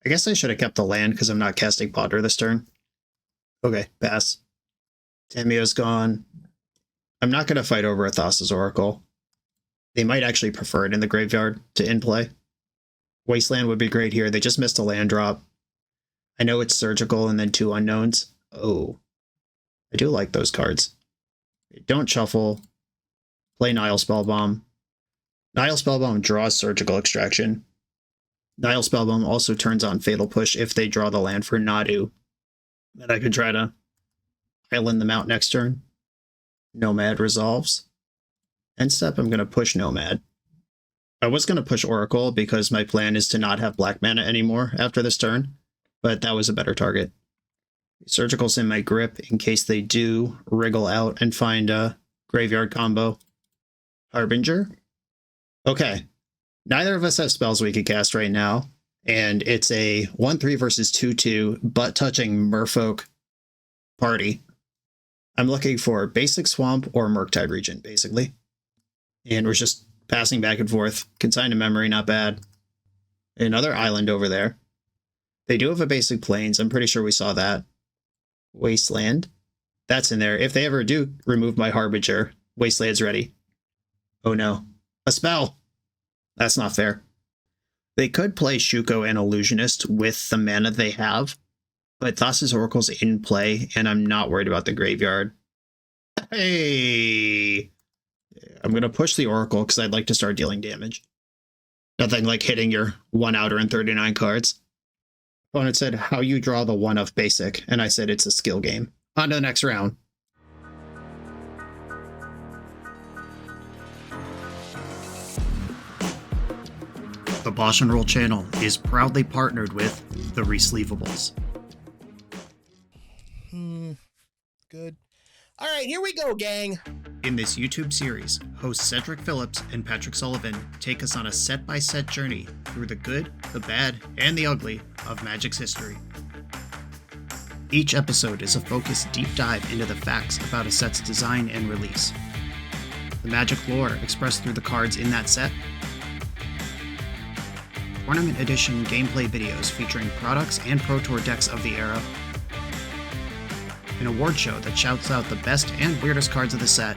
I guess I should have kept the land because I'm not casting Ponder this turn. Okay, pass. Tamiyo's gone. I'm not going to fight over a Thassa's Oracle. They might actually prefer it in the graveyard to in-play. Wasteland would be great here. They just missed a land drop. I know it's Surgical and then 2 unknowns. Oh. I do like those cards. Don't shuffle. Play Nile Spellbomb. Nile Spellbomb draws Surgical Extraction. Nile Spellbomb also turns on Fatal Push if they draw the land for Nadu. Then I could try to island them out next turn. Nomad resolves. End step, I'm going to push Nomad. I was going to push Oracle because my plan is to not have black mana anymore after this turn, but that was a better target. Surgical's in my grip in case they do wriggle out and find a graveyard combo. Harbinger? Okay. Neither of us have spells we could cast right now, and it's a 1/3 versus 2/2 butt-touching merfolk party. I'm looking for basic Swamp or Murktide Region, basically. And we're just passing back and forth. Consign to memory, not bad. Another island over there. They do have a basic Plains. I'm pretty sure we saw that. Wasteland. That's in there. If they ever do remove my Harbinger, Wasteland's ready. Oh no. A spell! That's not fair. They could play Shuko and Illusionist with the mana they have, but Thassa's Oracle's in play, and I'm not worried about the graveyard. Hey! I'm going to push the Oracle because I'd like to start dealing damage. Nothing like hitting your 1 outer and 39 cards. Opponent said, how you draw the 1 of basic, and I said it's a skill game. On to the next round. The BoshNRoll channel is proudly partnered with the Resleevables. Good. All right, here we go, gang. In this YouTube series, hosts Cedric Phillips and Patrick Sullivan take us on a set-by-set journey through the good, the bad, and the ugly of Magic's history. Each episode is a focused deep dive into the facts about a set's design and release, the Magic lore expressed through the cards in that set, Tournament Edition gameplay videos featuring products and Pro Tour decks of the era, an award show that shouts out the best and weirdest cards of the set,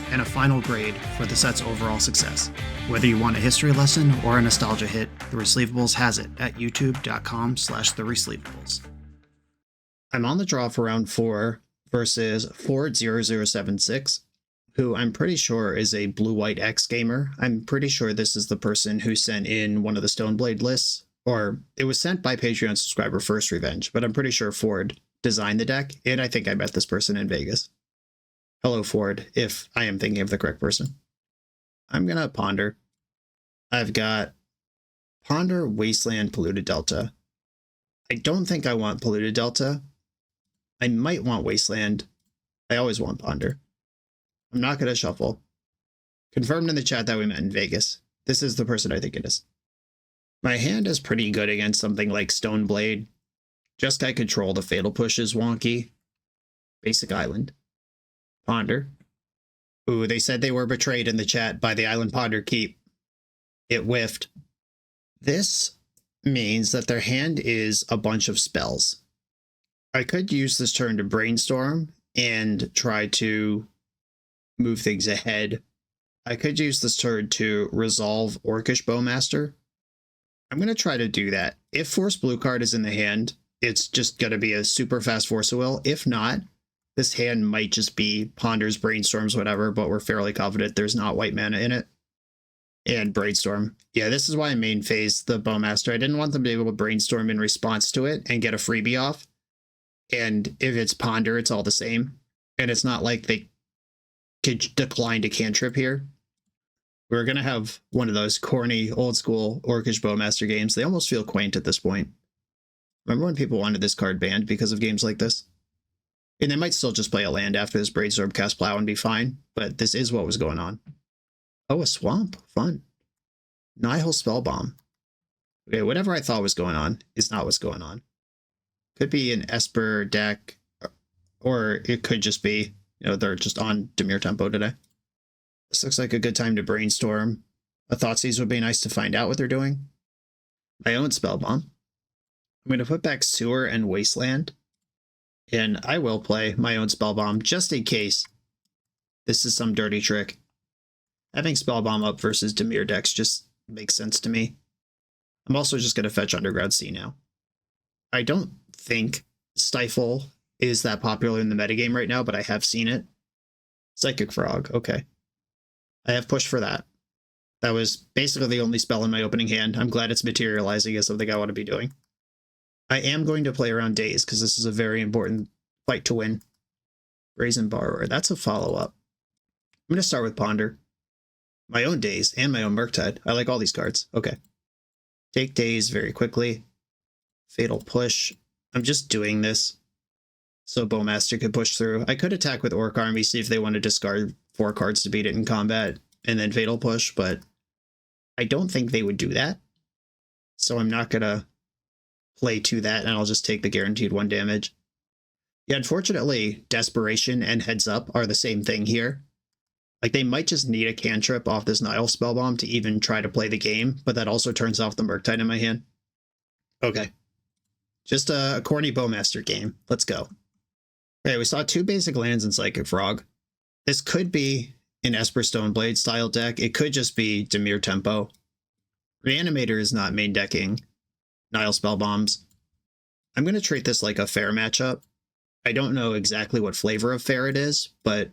and a final grade for the set's overall success. Whether you want a history lesson or a nostalgia hit, The Resleevables has it at youtube.com/theresleevables. I'm on the draw for round 4 versus Ford0076, who I'm pretty sure is a blue-white X gamer. I'm pretty sure this is the person who sent in one of the Stoneblade lists, or it was sent by Patreon subscriber First Revenge, but I'm pretty sure Ford designed the deck, and I think I met this person in Vegas. Hello, Ford, if I am thinking of the correct person. I'm going to ponder. I've got Ponder, Wasteland, Polluted Delta. I don't think I want Polluted Delta. I might want Wasteland. I always want Ponder. I'm not going to shuffle. Confirmed in the chat that we met in Vegas. This is the person I think it is. My hand is pretty good against something like Stone Blade. Just I control the Fatal Push is wonky. Basic Island. Ponder. Ooh, they said they were betrayed in the chat by the Island Ponder Keep. It whiffed. This means that their hand is a bunch of spells. I could use this turn to brainstorm and try to move things ahead. I could use this turn to resolve Orcish Bowmaster. I'm going to try to do that. If Force Blue card is in the hand, it's just going to be a super fast Force of Will. If not, this hand might just be Ponders, Brainstorms, whatever, but we're fairly confident there's not white mana in it. And Brainstorm. Yeah, this is why I main phase the Bowmaster. I didn't want them to be able to Brainstorm in response to it and get a freebie off. And if it's Ponder, it's all the same. And it's not like they could decline to cantrip here. We're going to have one of those corny, old school Orcish Bowmaster games. They almost feel quaint at this point. Remember when people wanted this card banned because of games like this? And they might still just play a land after this Brainstorm cast Plow and be fine, but this is what was going on. Oh, a swamp. Fun. Nihil Spellbomb. Okay, whatever I thought was going on is not what's going on. Could be an Esper deck, or it could just be, you know, they're just on Dimir Tempo today. This looks like a good time to brainstorm. A Thoughtseize would be nice to find out what they're doing. My own Spellbomb. I'm going to put back Sewer and Wasteland. And I will play my own Spellbomb just in case this is some dirty trick. Having Spellbomb up versus Dimir decks just makes sense to me. I'm also just going to fetch Underground Sea now. I don't think Stifle is that popular in the metagame right now, but I have seen it. Psychic Frog, okay. I have pushed for that. That was basically the only spell in my opening hand. I'm glad it's materializing as something I want to be doing. I am going to play around Daze because this is a very important fight to win. Brazen Borrower, that's a follow-up. I'm going to start with Ponder. My own Daze and my own Murktide. I like all these cards. Okay. Take Daze very quickly. Fatal Push. I'm just doing this so Bowmaster could push through. I could attack with Orc Army, see if they want to discard 4 cards to beat it in combat, and then Fatal Push, but I don't think they would do that. So I'm not going to play to that, and I'll just take the guaranteed 1 damage. Yeah, unfortunately, Desperation and Heads Up are the same thing here. Like, they might just need a cantrip off this Nihil Spellbomb to even try to play the game, but that also turns off the Murktide in my hand. Okay. Just a corny Bowmaster game. Let's go. Okay, we saw 2 basic lands in Psychic Frog. This could be an Esper Stoneblade style deck. It could just be Dimir Tempo. Reanimator is not main decking Nihil Spellbombs. I'm going to treat this like a fair matchup. I don't know exactly what flavor of fair it is, but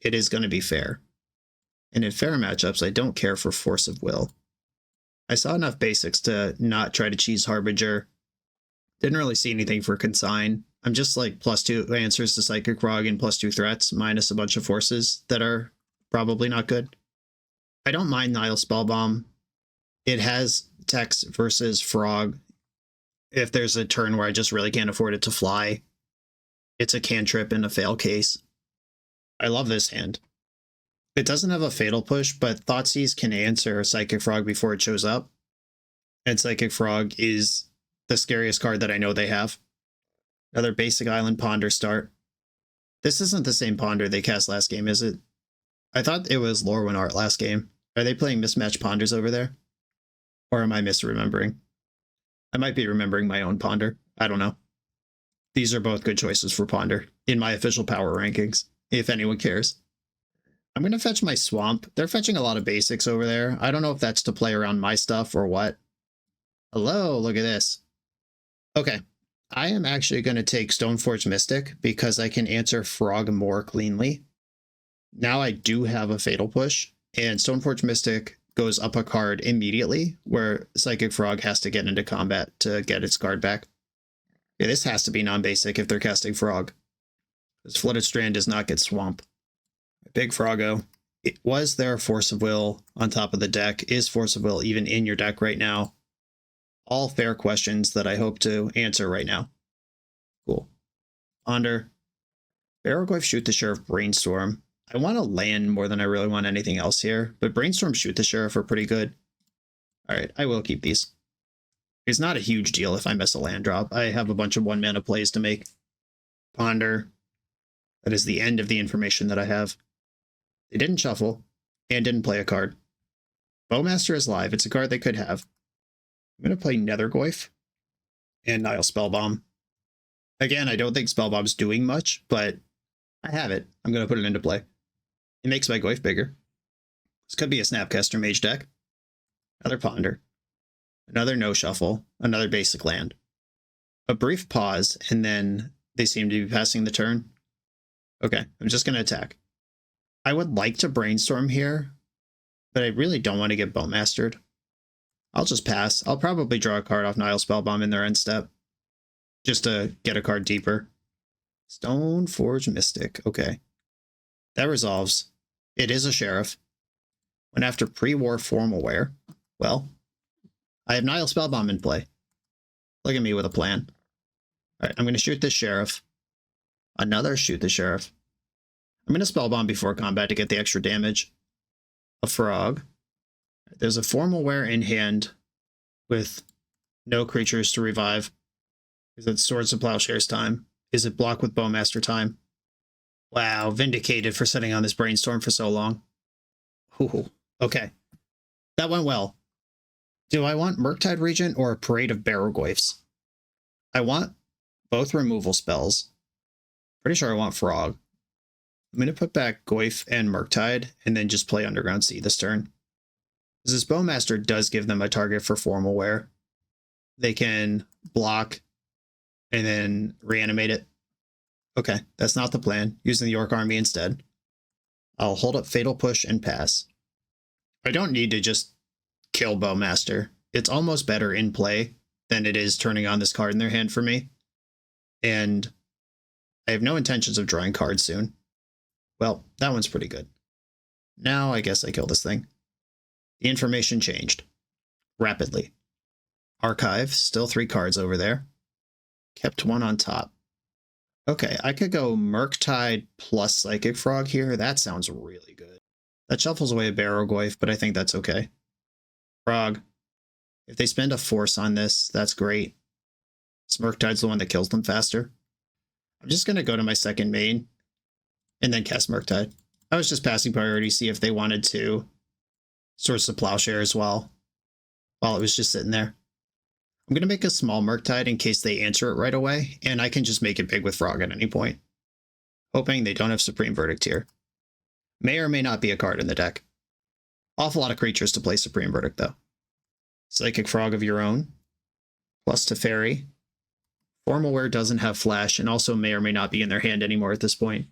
it is going to be fair. And in fair matchups, I don't care for Force of Will. I saw enough basics to not try to cheese Harbinger. Didn't really see anything for Consign. I'm just like +2 answers to Psychic Frog and +2 threats, minus a bunch of forces that are probably not good. I don't mind Nihil Spellbomb. It has text versus Frog. If there's a turn where I just really can't afford it to fly, it's a cantrip in a fail case. I love this hand. It doesn't have a Fatal Push, but Thoughtseize can answer Psychic Frog before it shows up. And Psychic Frog is the scariest card that I know they have. Another basic Island Ponder start. This isn't the same Ponder they cast last game, is it? I thought it was Lorwyn Art last game. Are they playing mismatched Ponders over there? Or am I misremembering? I might be remembering my own Ponder. I don't know. These are both good choices for Ponder in my official power rankings, if anyone cares. I'm going to fetch my Swamp. They're fetching a lot of basics over there. I don't know if that's to play around my stuff or what. Hello, look at this. Okay, I am actually going to take Stoneforge Mystic because I can answer Frog more cleanly. Now I do have a Fatal Push, and Stoneforge Mystic goes up a card immediately, where Psychic Frog has to get into combat to get its card back. Yeah, this has to be non-basic if they're casting Frog. This Flooded Strand does not get Swamp. Big Froggo. It was there Force of Will on top of the deck. Is Force of Will even in your deck right now? All fair questions that I hope to answer right now. Cool. Ponder. Barrowgoyf, Shoot the Sheriff, Brainstorm. I want to land more than I really want anything else here, but Brainstorm, Shoot the Sheriff are pretty good. Alright, I will keep these. It's not a huge deal if I miss a land drop. I have a bunch of 1-mana plays to make. Ponder. That is the end of the information that I have. They didn't shuffle, and didn't play a card. Bowmaster is live. It's a card they could have. I'm going to play Nethergoyf and Nile Spellbomb. Again, I don't think Spellbomb's doing much, but I have it. I'm going to put it into play. It makes my Goyf bigger. This could be a Snapcaster Mage deck. Another Ponder. Another no shuffle. Another basic land. A brief pause, and then they seem to be passing the turn. Okay, I'm just going to attack. I would like to Brainstorm here, but I really don't want to get Bowmastered. I'll just pass. I'll probably draw a card off Nile Spellbomb in their end step, just to get a card deeper. Stoneforge Mystic. Okay. That resolves. It is a Sheriff. When after pre-war Formalware, well, I have Nile Spellbomb in play. Look at me with a plan. Alright, I'm going to shoot this Sheriff. Another Shoot the Sheriff. I'm going to Spellbomb before combat to get the extra damage. A Frog. There's a Formalware in hand with no creatures to revive. Is it Swords of Plowshares time? Is it block with Bowmaster time? Wow, vindicated for sitting on this Brainstorm for so long. Ooh, okay. That went well. Do I want Murktide Regent or a Parade of Barrowgoyfs? I want both removal spells. Pretty sure I want Frog. I'm going to put back Goyf and Murktide and then just play Underground Sea this turn. Because this Bowmaster does give them a target for Formalware. They can block and then reanimate it. Okay, that's not the plan. Using the Orc Army instead. I'll hold up Fatal Push and pass. I don't need to just kill Bowmaster. It's almost better in play than it is turning on this card in their hand for me. And I have no intentions of drawing cards soon. Well, that one's pretty good. Now I guess I kill this thing. The information changed. Rapidly. Archive, still 3 cards over there. Kept 1 on top. Okay, I could go Murktide plus Psychic Frog here. That sounds really good. That shuffles away a Barrowgoyf, but I think that's okay. Frog. If they spend a force on this, that's great. Murktide's the one that kills them faster. I'm just going to go to my second main and then cast Murktide. I was just passing priority, see if they wanted to Swords of Plowshare as well, while it was just sitting there. I'm going to make a small Murktide in case they answer it right away, and I can just make it big with Frog at any point. Hoping they don't have Supreme Verdict here. May or may not be a card in the deck. Awful lot of creatures to play Supreme Verdict, though. Psychic Frog of your own, plus Teferi. Formalware doesn't have Flash, and also may or may not be in their hand anymore at this point.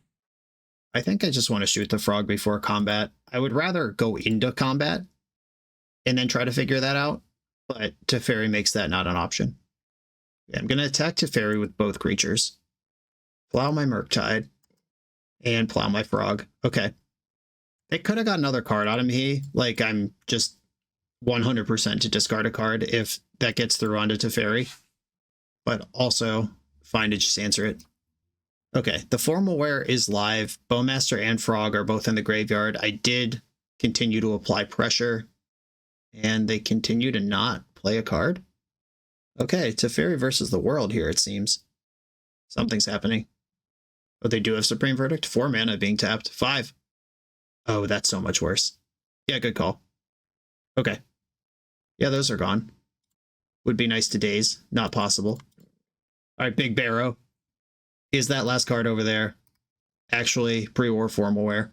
I think I just want to shoot the Frog before combat. I would rather go into combat and then try to figure that out, but Teferi makes that not an option. I'm going to attack Teferi with both creatures. Plow my Murktide and plow my Frog. Okay. They could have got another card out of me. Like, I'm just 100% to discard a card if that gets through onto Teferi. But also, fine to just answer it. Okay, the Formalware is live. Bowmaster and Frog are both in the graveyard. I did continue to apply pressure, and they continue to not play a card. Okay, Teferi versus the world here, it seems. Something's happening. But they do have Supreme Verdict. 4 mana being tapped. 5. Oh, that's so much worse. Yeah, good call. Okay. Yeah, those are gone. Would be nice to Daze. Not possible. Alright, Big Barrow. Is that last card over there actually pre-war Formalware?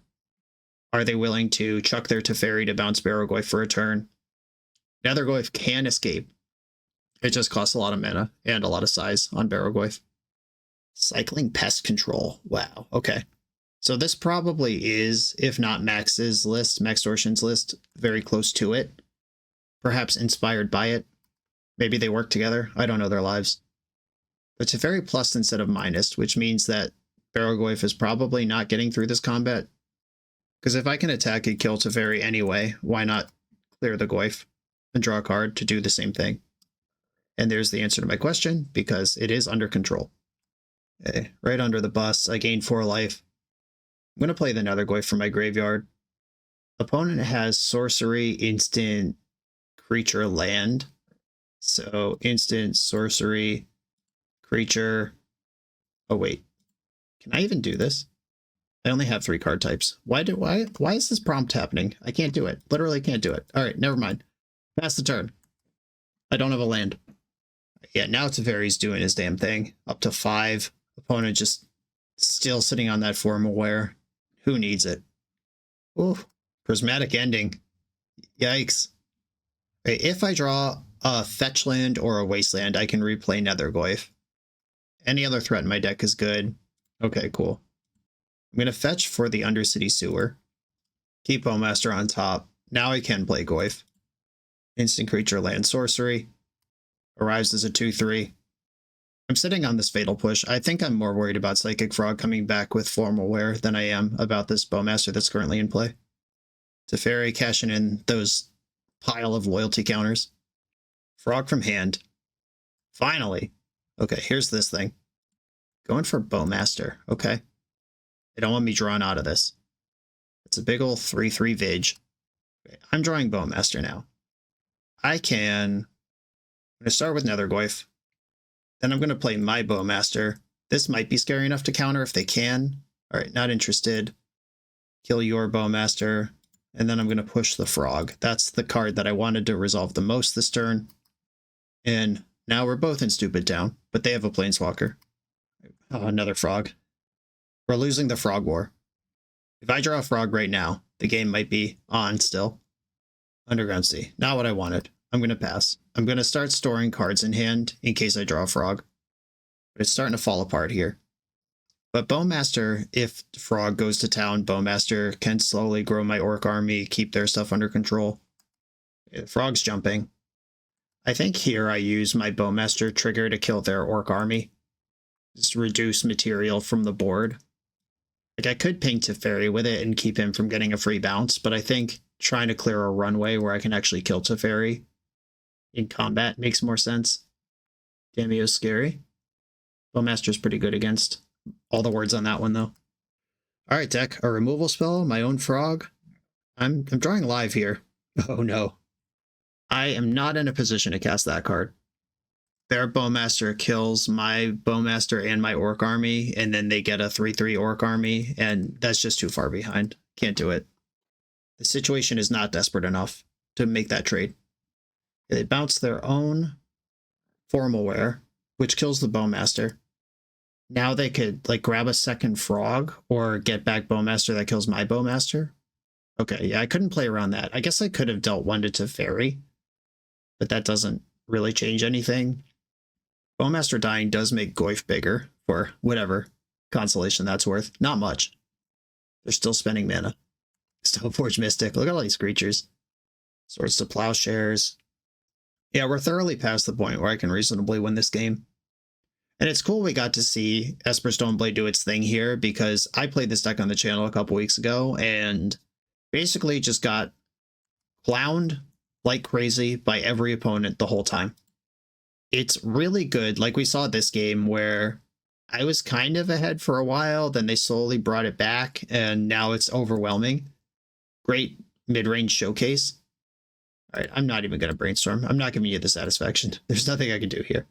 Are they willing to chuck their Teferi to bounce Barrowgoyf for a turn? Nethergoyf can escape. It just costs a lot of mana and a lot of size on Barrowgoyf. Cycling Pest Control. Wow, okay. So this probably is, if not Max's list, Max Dorshan's list, very close to it. Perhaps inspired by it. Maybe they work together. I don't know their lives. But Teferi plus instead of minus, which means that Barrowgoyf is probably not getting through this combat. Because if I can attack and kill Teferi anyway, why not clear the Goyf and draw a card to do the same thing? And there's the answer to my question, because it is under control. Okay, right under the bus, I gained 4 life. I'm going to play the Nethergoyf from my graveyard. Opponent has sorcery, instant, creature, land. So instant, sorcery, creature. Oh wait, can I even do this? I only have 3 card types. Why is this prompt happening? I can't do it. Literally can't do it. All right, never mind. Pass the turn. I don't have a land. Yeah, now Teferi's doing his damn thing. Up to 5. Opponent just still sitting on that form aware. Who needs it? Ooh, prismatic ending. Yikes. Okay, if I draw a fetch land or a wasteland, I can replay Nethergoyf. Any other threat in my deck is good. Okay, cool. I'm going to fetch for the Undercity Sewer. Keep Bowmaster on top. Now I can play Goyf. Instant creature, land, sorcery. Arrives as a 2/3. I'm sitting on this Fatal Push. I think I'm more worried about Psychic Frog coming back with Formal Wear than I am about this Bowmaster that's currently in play. Teferi cashing in those pile of loyalty counters. Frog from hand. Finally. Okay, here's this thing. Going for Bowmaster. Okay. They don't want me drawn out of this. It's a big ol' 3/3 Vig. Okay, I'm drawing Bowmaster now. I'm going to start with Nethergoyf. Then I'm going to play my Bowmaster. This might be scary enough to counter if they can. All right, not interested. Kill your Bowmaster. And then I'm going to push the Frog. That's the card that I wanted to resolve the most this turn. And now we're both in Stupid Down, but they have a Planeswalker. Oh, another Frog. We're losing the Frog War. If I draw a Frog right now, the game might be on still. Underground Sea. Not what I wanted. I'm going to pass. I'm going to start storing cards in hand in case I draw a Frog. But it's starting to fall apart here. But Bowmaster, if Frog goes to town, Bowmaster can slowly grow my Orc army, keep their stuff under control. Frog's jumping. I think here I use my Bowmaster trigger to kill their Orc army. Just reduce material from the board. Like, I could ping Teferi with it and keep him from getting a free bounce, but I think trying to clear a runway where I can actually kill Teferi in combat makes more sense. Tamiyo's scary. Bowmaster's pretty good against all the words on that one, though. All right, deck. A removal spell, my own Frog. I'm drawing live here. Oh, no. I am not in a position to cast that card. Their Bowmaster kills my Bowmaster and my Orc army, and then they get a 3/3 Orc army, and that's just too far behind. Can't do it. The situation is not desperate enough to make that trade. They bounce their own Formal Wear, which kills the Bowmaster. Now they could like grab a second Frog or get back Bowmaster that kills my Bowmaster. Okay, yeah, I couldn't play around that. I guess I could have dealt one to Teferi, but that doesn't really change anything. Bowmaster dying does make Goyf bigger for whatever consolation that's worth. Not much. They're still spending mana. Stoneforge Mystic. Look at all these creatures. Swords to Plowshares. Yeah, we're thoroughly past the point where I can reasonably win this game. And it's cool we got to see Esper Stoneblade do its thing here, because I played this deck on the channel a couple weeks ago and basically just got clowned like crazy by every opponent the whole time. It's really good. Like we saw this game where I was kind of ahead for a while, then they slowly brought it back, and now it's overwhelming. Great mid-range showcase. All right, I'm not even going to brainstorm. I'm not giving you the satisfaction. There's nothing I can do here.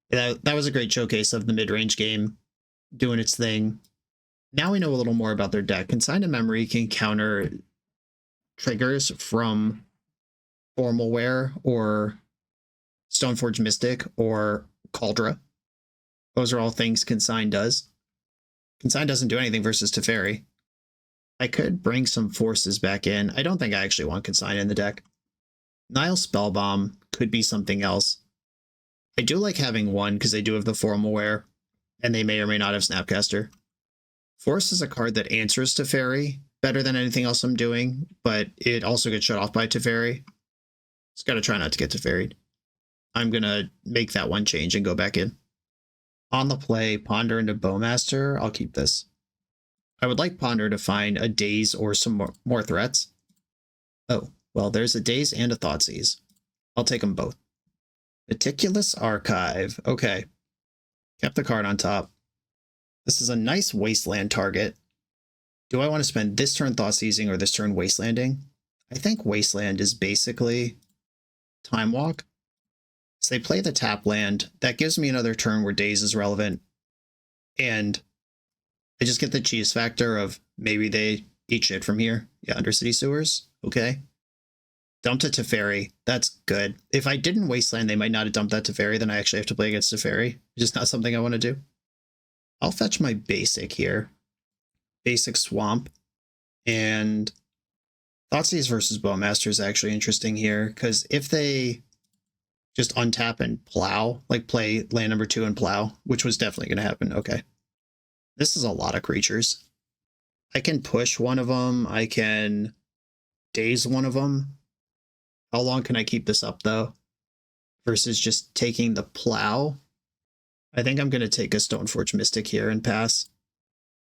That was a great showcase of the mid-range game doing its thing. Now we know a little more about their deck. Consigned Memory can counter triggers from Formal Wear or Stoneforge Mystic or Cauldra. Those are all things Consign does. Consign doesn't do anything versus Teferi. I could bring some forces back in. I don't think I actually want Consign in the deck. Nile Spellbomb could be something else. I do like having one because they do have the Formal Wear, and they may or may not have Snapcaster. Force is a card that answers Teferi better than anything else I'm doing, but it also gets shut off by Teferi. Just gotta try not to get Teferi'd. I'm gonna make that one change and go back in. On the play, Ponder into Bowmaster. I'll keep this. I would like Ponder to find a Daze or some more threats. Oh, well, there's a Daze and a Thoughtseize. I'll take them both. Meticulous Archive. Okay. Kept the card on top. This is a nice Wasteland target. Do I want to spend this turn Thought Seizing or this turn Wastelanding? I think Wasteland is basically Time Walk. So they play the tap land. That gives me another turn where Daze is relevant. And I just get the cheese factor of maybe they eat shit from here. Yeah, Undercity Sewers. Okay. Dumped a Teferi. That's good. If I didn't Wasteland, they might not have dumped that Teferi. Then I actually have to play against Teferi. Just not something I want to do. I'll fetch my basic here. Basic Swamp. And Thoughtseize versus Bowmaster is actually interesting here. Because if they just untap and plow, like play land number 2 and plow, which was definitely going to happen. Okay. This is a lot of creatures. I can push one of them. I can Daze one of them. How long can I keep this up, though? Versus just taking the plow. I think I'm going to take a Stoneforge Mystic here and pass.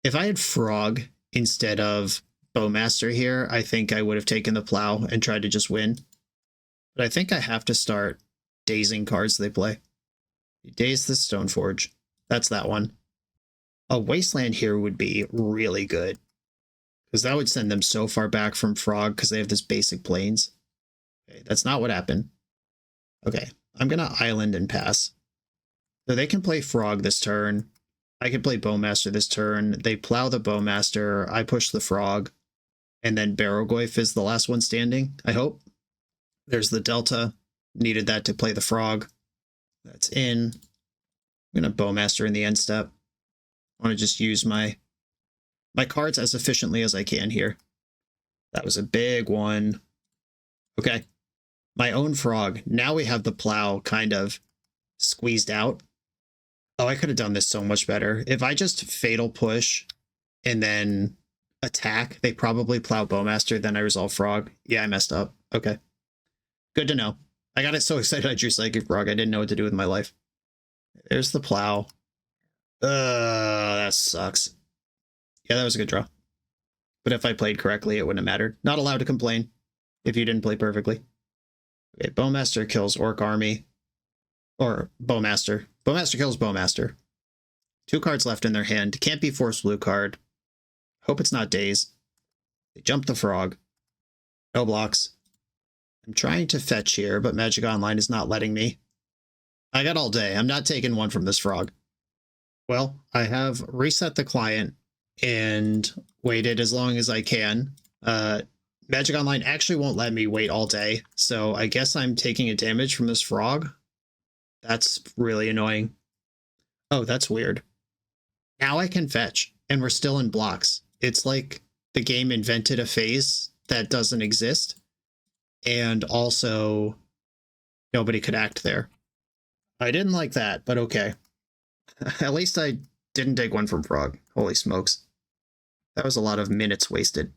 If I had Frog instead of Bowmaster here, I think I would have taken the plow and tried to just win. But I think I have to start dazing cards they play. You daze the Stoneforge. That's that one. A Wasteland here would be really good. Because that would send them so far back from Frog because they have this basic Plains. Okay, that's not what happened. Okay, I'm going to Island and pass. So they can play Frog this turn. I can play Bowmaster this turn. They plow the Bowmaster. I push the Frog. And then Barrowgoyf is the last one standing, I hope. There's the Delta. Needed that to play the Frog. That's in. I'm going to Bowmaster in the end step. I want to just use my cards as efficiently as I can here. That was a big one. Okay. My own Frog. Now we have the plow kind of squeezed out. Oh, I could have done this so much better. If I just Fatal Push and then attack, they probably plow Bowmaster, then I resolve Frog. Yeah, I messed up. Okay. Good to know. I got it so excited I drew Psychic Frog, I didn't know what to do with my life. There's the plow. That sucks. Yeah, that was a good draw. But if I played correctly, it wouldn't have mattered. Not allowed to complain if you didn't play perfectly. Okay, Bowmaster kills Orc Army. Or Bowmaster. Bowmaster kills Bowmaster. 2 cards left in their hand. Can't be Force Blue card. Hope it's not Daze. They jump the Frog. No blocks. I'm trying to fetch here, but Magic Online is not letting me. I got all day. I'm not taking one from this Frog. Well, I have reset the client and waited as long as I can. Magic Online actually won't let me wait all day, so I guess I'm taking a damage from this Frog. That's really annoying. Oh, that's weird. Now I can fetch, and we're still in blocks. It's like the game invented a phase that doesn't exist, and also nobody could act there. I didn't like that, but okay. At least I didn't take one from Frog. Holy smokes. That was a lot of minutes wasted.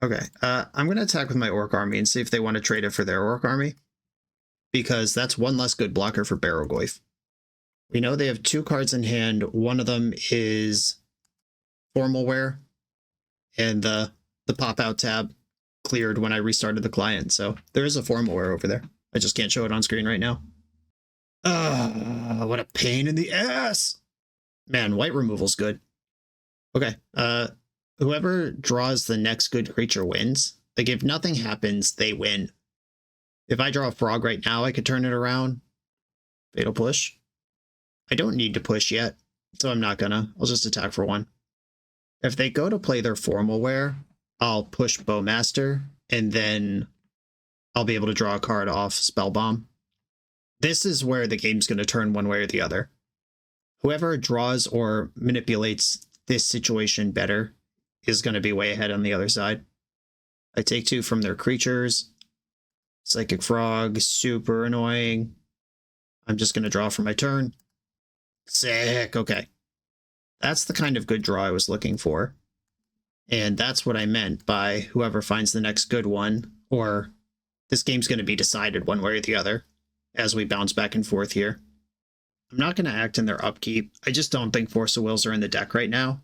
Okay, I'm going to attack with my Orc Army and see if they want to trade it for their Orc Army. Because that's one less good blocker for Barrowgoyf. We know they have 2 cards in hand. One of them is Formal Wear. And the pop-out tab cleared when I restarted the client. So there is a Formal Wear over there. I just can't show it on screen right now. What a pain in the ass! Man, white removal's good. Okay, whoever draws the next good creature wins. Like, if nothing happens, they win. If I draw a Frog right now, I could turn it around. Fatal Push. I don't need to push yet, so I'm not gonna. I'll just attack for 1. If they go to play their Formal Wear, I'll push Bowmaster, and then I'll be able to draw a card off Spellbomb. This is where the game's going to turn one way or the other. Whoever draws or manipulates this situation better is going to be way ahead on the other side. I take 2 from their creatures. Psychic Frog, super annoying. I'm just going to draw for my turn. Sick, okay. That's the kind of good draw I was looking for. And that's what I meant by whoever finds the next good one, or this game's going to be decided one way or the other as we bounce back and forth here. I'm not going to act in their upkeep. I just don't think Force of Wills are in the deck right now.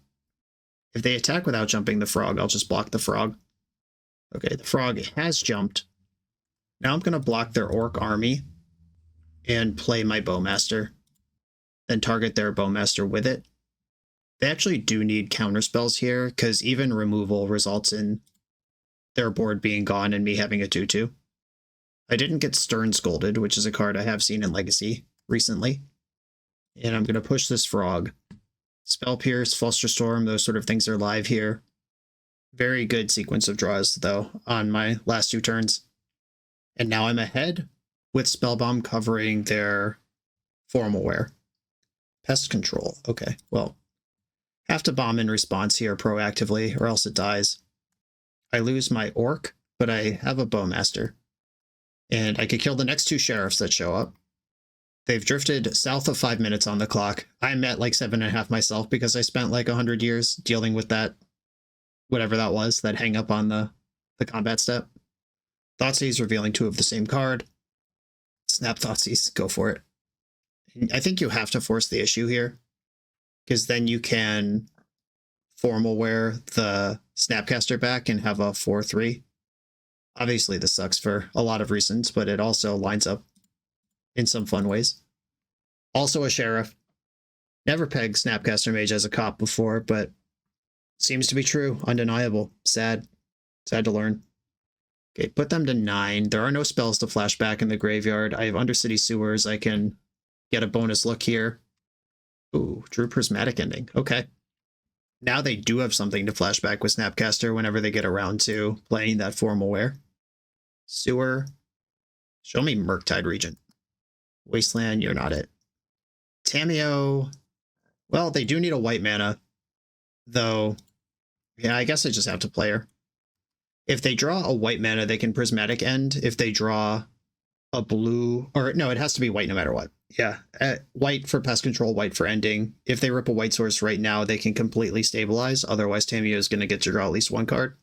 If they attack without jumping the Frog, I'll just block the Frog. Okay, the Frog has jumped. Now I'm going to block their Orc Army. and play my Bowmaster, then target their Bowmaster with it. They actually do need counter spells here, because even removal results in their board being gone and me having a 2-2. I didn't get Stern Scolded, which is a card I have seen in Legacy recently. And I'm going to push this Frog. Spell Pierce, Flusterstorm, those sort of things are live here. Very good sequence of draws, though, on my last 2 turns. And now I'm ahead with Spellbomb covering their Formal Wear. Pest Control. Okay, well, have to bomb in response here proactively, or else it dies. I lose my Orc, but I have a Bowmaster. And I could kill the next 2 Sheriffs that show up. They've drifted south of 5 minutes on the clock. I'm at like 7.5 myself because I spent like 100 years dealing with that, whatever that was, that hang up on the combat step. Thoughtseize revealing 2 of the same card. Snap Thoughtseize, go for it. I think you have to force the issue here, because then you can Formal Wear the Snapcaster back and have a 4-3. Obviously, this sucks for a lot of reasons, but it also lines up in some fun ways. Also a Sheriff. Never pegged Snapcaster Mage as a cop before, but seems to be true. Undeniable. Sad. Sad to learn. Okay, put them to 9. There are no spells to flash back in the graveyard. I have Undercity Sewers. I can get a bonus look here. Ooh, Drew Prismatic Ending. Okay. Now they do have something to flash back with Snapcaster whenever they get around to playing that Formal Wear. Sewer. Show me Murktide Regent. Wasteland, you're not it. Tamiyo. Well, they do need a white mana. Though, yeah, I guess I just have to play her. If they draw a white mana, they can Prismatic End. If they draw a blue, or no, it has to be white no matter what. Yeah, white for Pest Control, white for Ending. If they rip a white source right now, they can completely stabilize. Otherwise, Tamiyo is going to get to draw at least 1 card.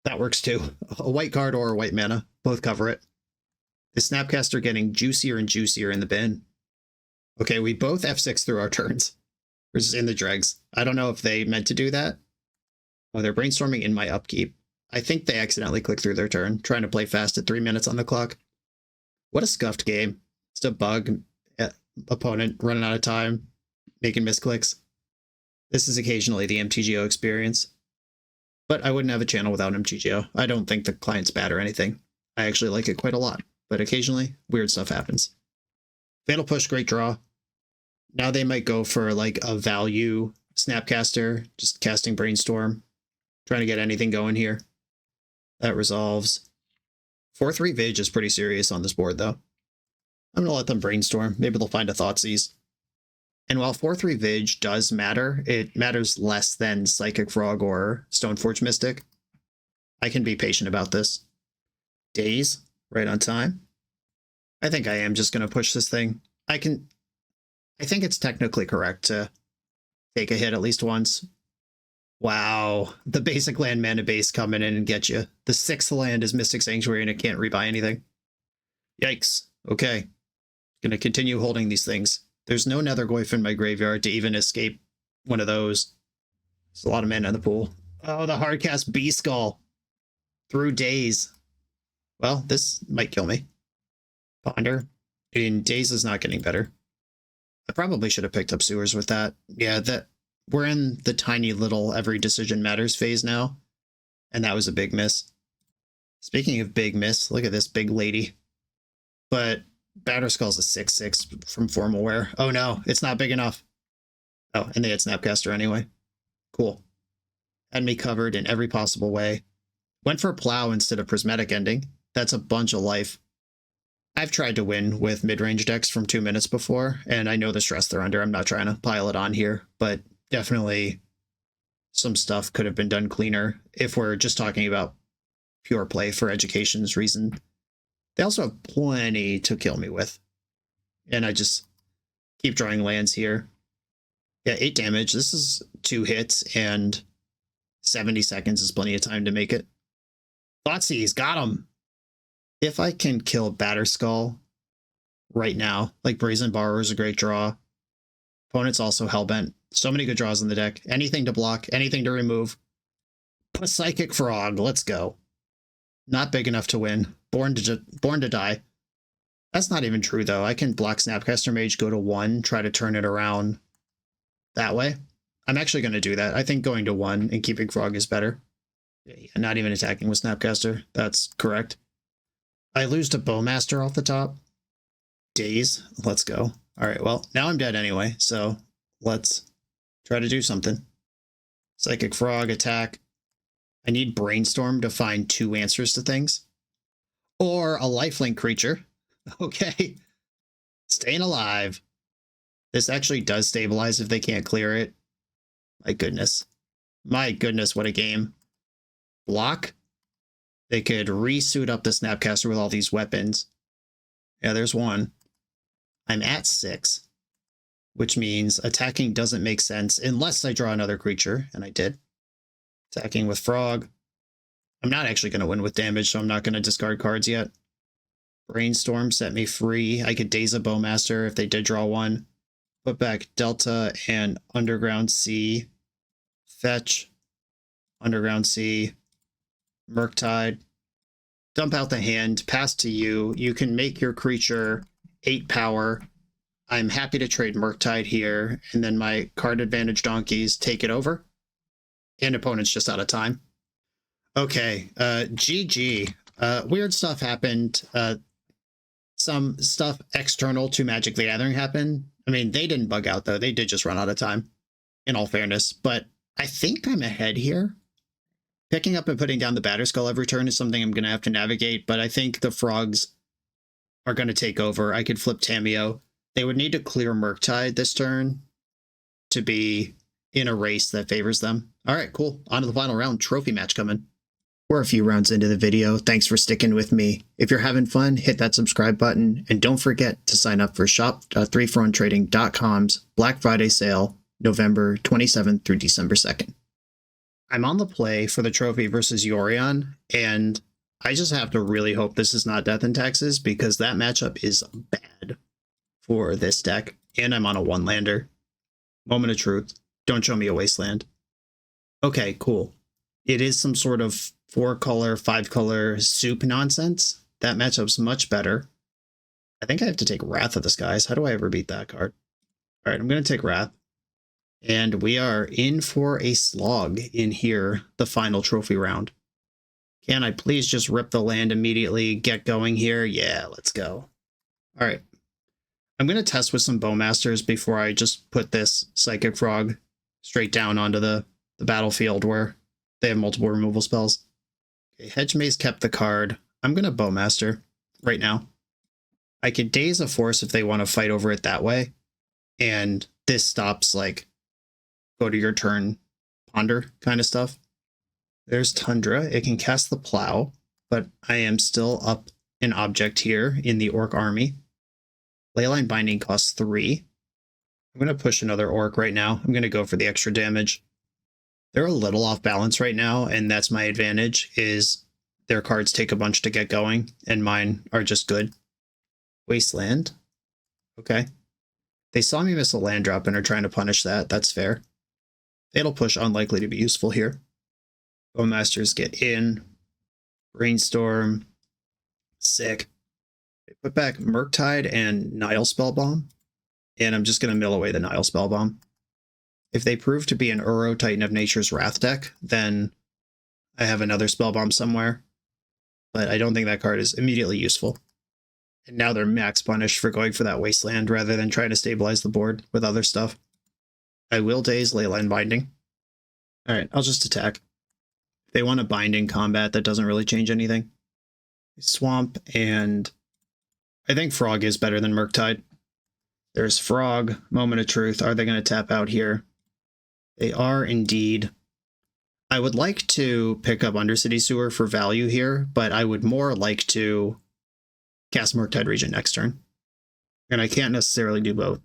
That works too. A white card or a white mana, both cover it. The Snapcaster getting juicier and juicier in the bin. Okay, we both F6 through our turns. We're just in the dregs. I don't know if they meant to do that. Oh, they're brainstorming in my upkeep. I think they accidentally clicked through their turn, trying to play fast at 3 minutes on the clock. What a scuffed game. Just a bug. Opponent running out of time, making misclicks. This is occasionally the MTGO experience. But I wouldn't have a channel without MTGO. I don't think the client's bad or anything. I actually like it quite a lot. But occasionally, weird stuff happens. Fatal Push, great draw. Now they might go for like a value Snapcaster, just casting Brainstorm. Trying to get anything going here. That resolves. 4-3 Vig is pretty serious on this board, though. I'm going to let them brainstorm. Maybe they'll find a Thoughtseize. And while 4-3 Vig does matter, it matters less than Psychic Frog or Stoneforge Mystic. I can be patient about this. Daze, right on time. I think I am just going to push this thing. I think it's technically correct to take a hit at least once. Wow, the basic land mana base coming in and get you. The 6th land is Mystic Sanctuary and it can't rebuy anything. Yikes. Okay. Gonna continue holding these things. There's no Nethergoyf in my graveyard to even escape one of those. There's a lot of mana in the pool. Oh, the hardcast B Skull. Through Daze. Well, this might kill me. Ponder. And Daze is not getting better. I probably should have picked up Sewers with that. Yeah, we're in the tiny little every decision matters phase now. And that was a big miss. Speaking of big miss, look at this big lady. But Batterskull's a 6-6 from Formal Wear. Oh no, it's not big enough. Oh, and they had Snapcaster anyway. Cool. Had me covered in every possible way. Went for Plow instead of Prismatic Ending. That's a bunch of life. I've tried to win with mid-range decks from 2 minutes before, and I know the stress they're under. I'm not trying to pile it on here, but definitely some stuff could have been done cleaner if we're just talking about pure play for education's reason. They also have plenty to kill me with. And I just keep drawing lands here. Yeah, 8 damage. This is 2 hits, and 70 seconds is plenty of time to make it. Thoughtseize, got him! If I can kill Batterskull right now, like Brazen Borrower is a great draw. Opponent's also Hellbent. So many good draws in the deck. Anything to block, anything to remove. Put Psychic Frog, let's go. Not big enough to win. Born to die. That's not even true, though. I can block Snapcaster Mage, go to 1, try to turn it around that way. I'm actually going to do that. I think going to 1 and keeping Frog is better. Yeah, not even attacking with Snapcaster. That's correct. I lose to Bowmaster off the top. Daze. Let's go. All right, well, now I'm dead anyway, so let's try to do something. Psychic Frog, attack. I need Brainstorm to find 2 answers to things. Or a lifelink creature. Okay. Staying alive. This actually does stabilize if they can't clear it. My goodness. My goodness, what a game. Block. They could re-suit up the Snapcaster with all these weapons. Yeah, there's 1. I'm at 6, which means attacking doesn't make sense unless I draw another creature, and I did. Attacking with Frog. I'm not actually going to win with damage, so I'm not going to discard cards yet. Brainstorm set me free. I could Daze a Bowmaster if they did draw 1. Put back Delta and Underground Sea. Fetch. Underground Sea. Murktide. Dump out the hand. Pass to you. You can make your creature 8 power. I'm happy to trade Murktide here. And then my card advantage donkeys take it over. And opponent's just out of time. Okay. GG. Weird stuff happened. Some stuff external to Magic the Gathering happened. I mean, they didn't bug out, though. They did just run out of time, in all fairness. But I think I'm ahead here. Picking up and putting down the Batterskull every turn is something I'm going to have to navigate, but I think the Frogs are going to take over. I could flip Tamiyo. They would need to clear Murktide this turn to be in a race that favors them. All right, cool. On to the final round. Trophy match coming. We're a few rounds into the video. Thanks for sticking with me. If you're having fun, hit that subscribe button, and don't forget to sign up for shop.3for1trading.com's Black Friday sale, November 27th through December 2nd. I'm on the play for the trophy versus Yorion, and I just have to really hope this is not Death and Taxes, because that matchup is bad for this deck, and I'm on a 1-lander. Moment of truth. Don't show me a Wasteland. Okay, cool. It is some sort of 4-color, 5-color soup nonsense. That matchup's much better. I think I have to take Wrath of the Skies. How do I ever beat that card? All right, I'm going to take Wrath. And we are in for a slog in here, the final trophy round. Can I please just rip the land immediately, get going here? Yeah, let's go. All right. I'm going to test with some Bowmasters before I just put this Psychic Frog straight down onto the battlefield where they have multiple removal spells. Okay, Hedge Maze kept the card. I'm going to Bowmaster right now. I could Daze a Force if they want to fight over it that way. And this stops, like, go to your turn, ponder kind of stuff. There's Tundra. It can cast the Plow, but I am still up an object here in the Orc army. Leyline Binding costs 3. I'm going to push another Orc right now. I'm going to go for the extra damage. They're a little off balance right now, and that's my advantage, is their cards take a bunch to get going, and mine are just good. Wasteland. Okay. They saw me miss a land drop and are trying to punish that. That's fair. Fatal Push unlikely to be useful here. Bowmasters get in. Brainstorm. Sick. They put back Murktide and Nile Spellbomb. And I'm just going to mill away the Nile Spellbomb. If they prove to be an Uro Titan of Nature's Wrath deck, then I have another Spellbomb somewhere. But I don't think that card is immediately useful. And now they're max punished for going for that Wasteland rather than trying to stabilize the board with other stuff. I will Daze Leyline Binding. Alright, I'll just attack. If they want to bind in combat, that doesn't really change anything. Swamp, and I think Frog is better than Murktide. There's Frog, Moment of Truth. Are they going to tap out here? They are indeed. I would like to pick up Undercity Sewer for value here, but I would more like to cast Murktide Regent next turn. And I can't necessarily do both.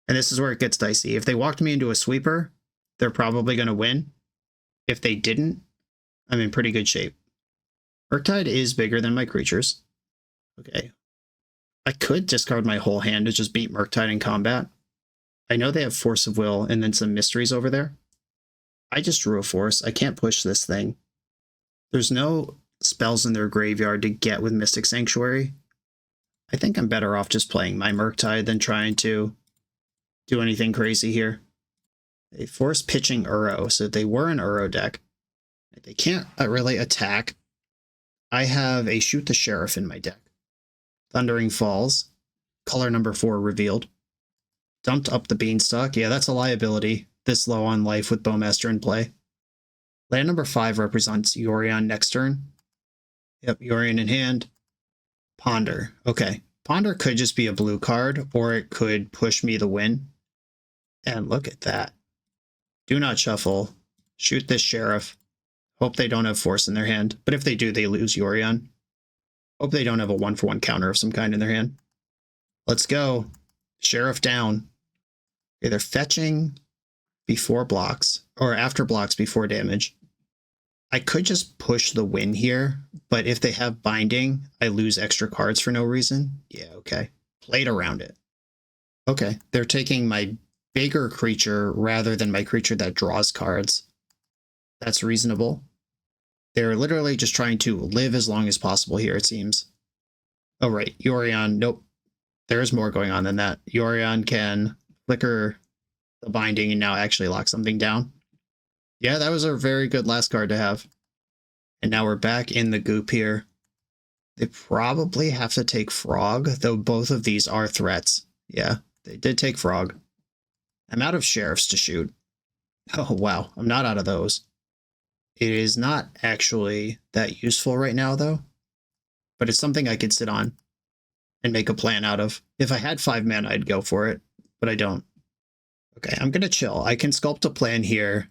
And this is where it gets dicey. If they walked me into a sweeper, they're probably going to win. If they didn't, I'm in pretty good shape. Murktide is bigger than my creatures. Okay. I could discard my whole hand to just beat Murktide in combat. I know they have Force of Will and then some mysteries over there. I just drew a Force. I can't push this thing. There's no spells in their graveyard to get with Mystic Sanctuary. I think I'm better off just playing my Murktide than trying to do anything crazy here. They force pitching Uro, so they were an Uro deck. They can't really attack. I have a Shoot the Sheriff in my deck. Thundering Falls, color number 4 revealed. Dumped up the Beanstalk. Yeah, that's a liability this low on life with Bowmaster in play. Land number 5 represents Yorion next turn. Yep, Yorion in hand. Ponder. Okay. Ponder could just be a blue card, or it could push me the win. And look at that. Do not shuffle. Shoot this Sheriff. Hope they don't have Force in their hand. But if they do, they lose Yorion. Hope they don't have a 1-for-1 counter of some kind in their hand. Let's go. Sheriff down. Okay, they're fetching before blocks, or after blocks before damage. I could just push the win here, but if they have binding, I lose extra cards for no reason. Yeah, okay. Played around it. Okay, they're taking my bigger creature rather than my creature that draws cards. That's reasonable. They're literally just trying to live as long as possible here, it seems. Oh, right. Yorion. Nope. There's more going on than that. Yorion can flicker the binding and now actually lock something down. Yeah, that was a very good last card to have. And now we're back in the goop here. They probably have to take Frog, though both of these are threats. Yeah, they did take Frog. I'm out of Sheriffs to shoot. Oh, wow. I'm not out of those. It is not actually that useful right now, though. But it's something I could sit on and make a plan out of. If I had 5 mana, I'd go for it, but I don't. Okay, I'm going to chill. I can sculpt a plan here.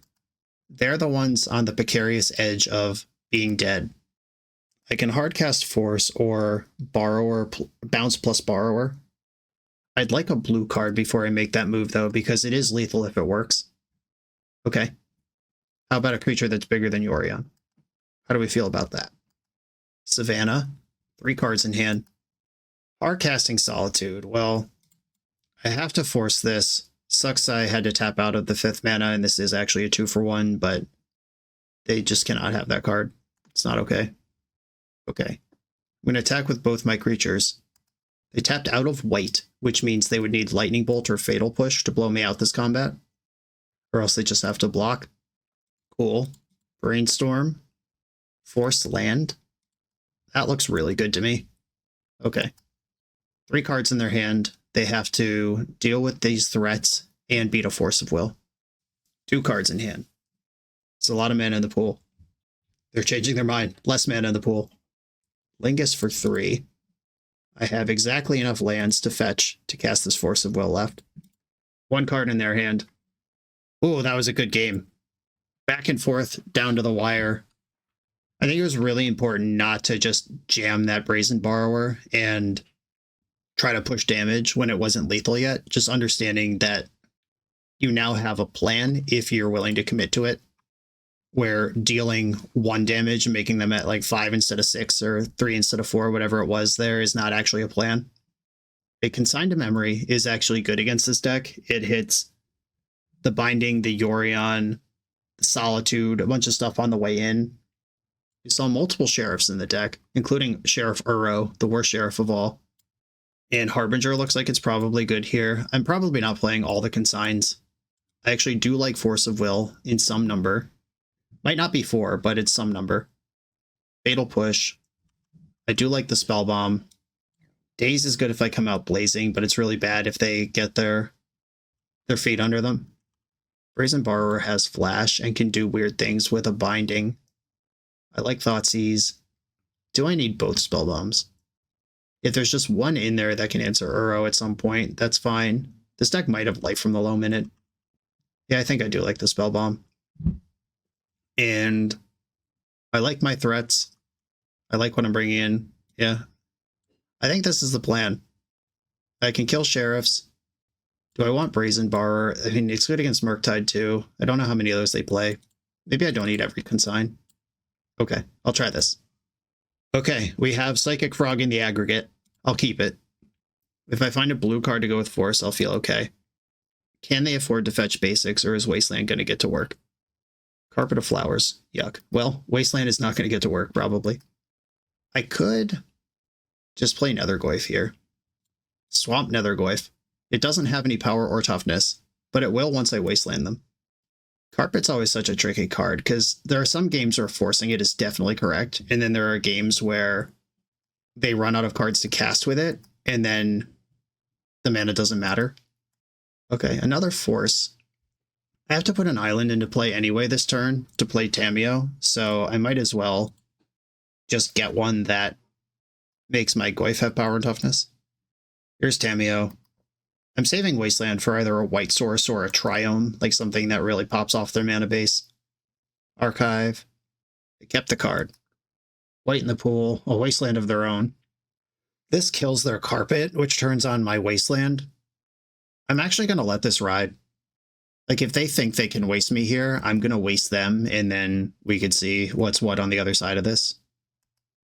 They're the ones on the precarious edge of being dead. I can hardcast Force or Borrower, Bounce plus Borrower. I'd like a blue card before I make that move, though, because it is lethal if it works. Okay. How about a creature that's bigger than Yorion? How do we feel about that? Savannah, 3 cards in hand. Hardcasting Solitude. Well, I have to force this. Sucks I had to tap out of the 5th mana, and this is actually a 2-for-1, but they just cannot have that card. It's not okay. Okay. I'm going to attack with both my creatures. They tapped out of white, which means they would need Lightning Bolt or Fatal Push to blow me out this combat. Or else they just have to block. Cool. Brainstorm. Force Land. That looks really good to me. Okay. 3 cards in their hand. They have to deal with these threats and beat a Force of Will. 2 cards in hand. It's a lot of mana in the pool. They're changing their mind. Less mana in the pool. Lingus for 3. I have exactly enough lands to fetch to cast this Force of Will left. 1 card in their hand. Ooh, that was a good game. Back and forth, down to the wire. I think it was really important not to just jam that Brazen Borrower and try to push damage when it wasn't lethal yet. Just understanding that you now have a plan if you're willing to commit to it, where dealing 1 damage and making them at like 5 instead of 6 or 3 instead of 4, whatever it was there, is not actually a plan. A Consign to Memory is actually good against this deck. It hits the Binding, the Yorion, the Solitude, a bunch of stuff on the way in. We saw multiple Sheriffs in the deck, including Sheriff Uro, the worst Sheriff of all. And Harbinger looks like it's probably good here. I'm probably not playing all the Consigns. I actually do like Force of Will in some number. Might not be 4, but it's some number. Fatal Push. I do like the Spell Bomb. Daze is good if I come out blazing, but it's really bad if they get their feet under them. Brazen Borrower has Flash and can do weird things with a Binding. I like Thoughtseize. Do I need both Spell Bombs? If there's just one in there that can answer Uro at some point, that's fine. This deck might have Life from the Low Minute. Yeah, I think I do like the Spell Bomb. And I like my threats. I like what I'm bringing in. Yeah. I think this is the plan. I can kill Sheriffs. Do I want Brazen Borrower? I mean, it's good against Murktide too. I don't know how many of those they play. Maybe I don't need every Consign. Okay, I'll try this. Okay, we have Psychic Frog in the aggregate. I'll keep it. If I find a blue card to go with Force, I'll feel okay. Can they afford to fetch basics, or is Wasteland going to get to work? Carpet of Flowers. Yuck. Well, Wasteland is not going to get to work, probably. I could just play Nethergoyf here. Swamp Nethergoyf. It doesn't have any power or toughness, but it will once I Wasteland them. Carpet's always such a tricky card, because there are some games where forcing it is definitely correct, and then there are games where they run out of cards to cast with it, and then the mana doesn't matter. Okay, another force. I have to put an island into play anyway this turn to play Tamiyo, so I might as well just get one that makes my Goyf have power and toughness. Here's Tamiyo. I'm saving Wasteland for either a white source or a Triome, like something that really pops off their mana base. Archive. They kept the card. White in the pool, a Wasteland of their own. This kills their Carpet, which turns on my Wasteland. I'm actually going to let this ride. Like, if they think they can waste me here, I'm going to waste them, and then we could see what's what on the other side of this.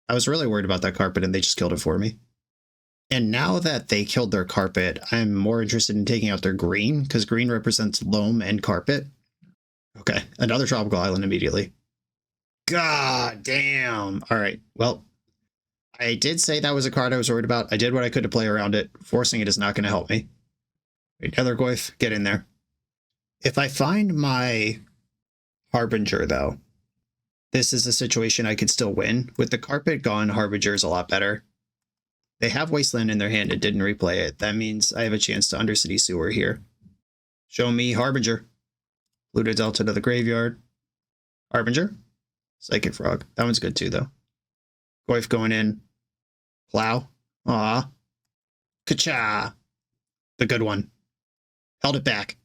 I was really worried about that Carpet, and they just killed it for me. And now that they killed their Carpet, I'm more interested in taking out their green, because green represents Loam and Carpet. Okay, another tropical island immediately. God damn. All right, well, I did say that was a card I was worried about. I did what I could to play around it. Forcing it is not going to help me. Nethergoyf, get in there. If I find my Harbinger, though, this is a situation I could still win. With the Carpet gone, Harbinger is a lot better. They have Wasteland in their hand and didn't replay it. That means I have a chance to Undercity Sewer here. Show me Harbinger. Pluto Delta to the graveyard. Harbinger. Psychic Frog. That one's good too, though. Goyf going in. Plow. Aw. Ka-cha. The good one. Held it back.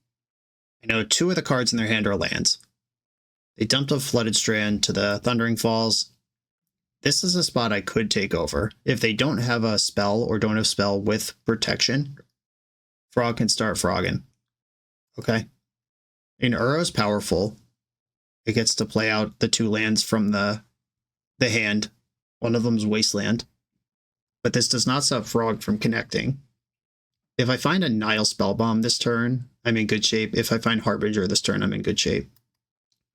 I know 2 of the cards in their hand are lands. They dumped a Flooded Strand to the Thundering Falls. This is a spot I could take over. If they don't have a spell or don't have spell with protection, Frog can start frogging. Okay. And Uro's powerful. It gets to play out the 2 lands from the hand. One of them's Wasteland. But this does not stop Frog from connecting. If I find a Nile Spellbomb this turn, I'm in good shape. If I find Harbinger this turn, I'm in good shape.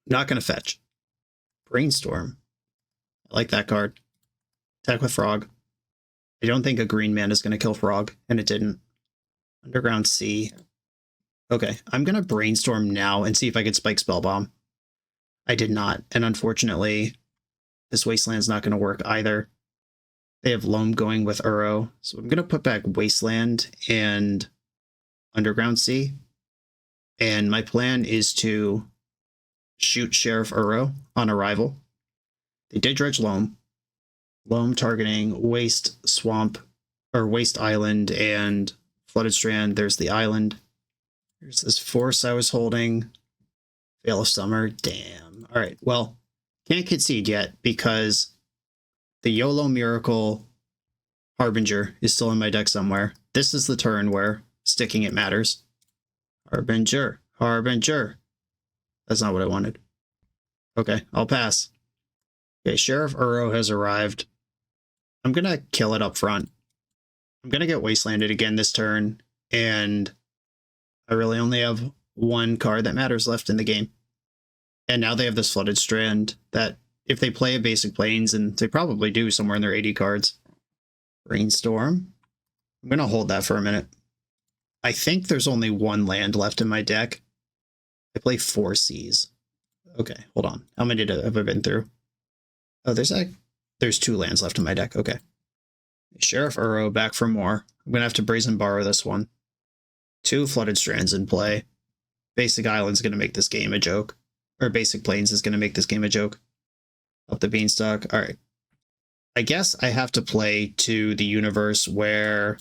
Not going to fetch. Brainstorm. I like that card. Attack with Frog. I don't think a green man is going to kill Frog, and it didn't. Underground Sea. Okay, I'm going to Brainstorm now and see if I can spike Spellbomb. I did not, and unfortunately, this Wasteland's not going to work either. They have Loam going with Uro, so I'm going to put back Wasteland and Underground Sea. And my plan is to shoot Sheriff Uro on arrival. They did dredge Loam. Loam targeting Waste Swamp, or Waste Island and Flooded Strand. There's the island. There's this force I was holding. Veil of Summer. Damn. All right, well, can't concede yet because the YOLO Miracle Harbinger is still in my deck somewhere. This is the turn where sticking it matters. Harbinger. Harbinger. That's not what I wanted. Okay, I'll pass. Okay, Sheriff Uro has arrived. I'm going to kill it up front. I'm going to get Wastelanded again this turn, and I really only have 1 card that matters left in the game. And now they have this Flooded Strand that if they play a basic plains, and they probably do somewhere in their 80 cards. Brainstorm. I'm going to hold that for a minute. I think there's only 1 land left in my deck. I play 4 seas. Okay, hold on. How many have I been through? Oh, there's 2 lands left in my deck. Okay. Sheriff Uro back for more. I'm going to have to Brazen Borrow this one. 2 Flooded Strands in play. Basic Island's going to make this game a joke. Or Basic Plains is going to make this game a joke. Up the Beanstalk. All right. I guess I have to play to the universe where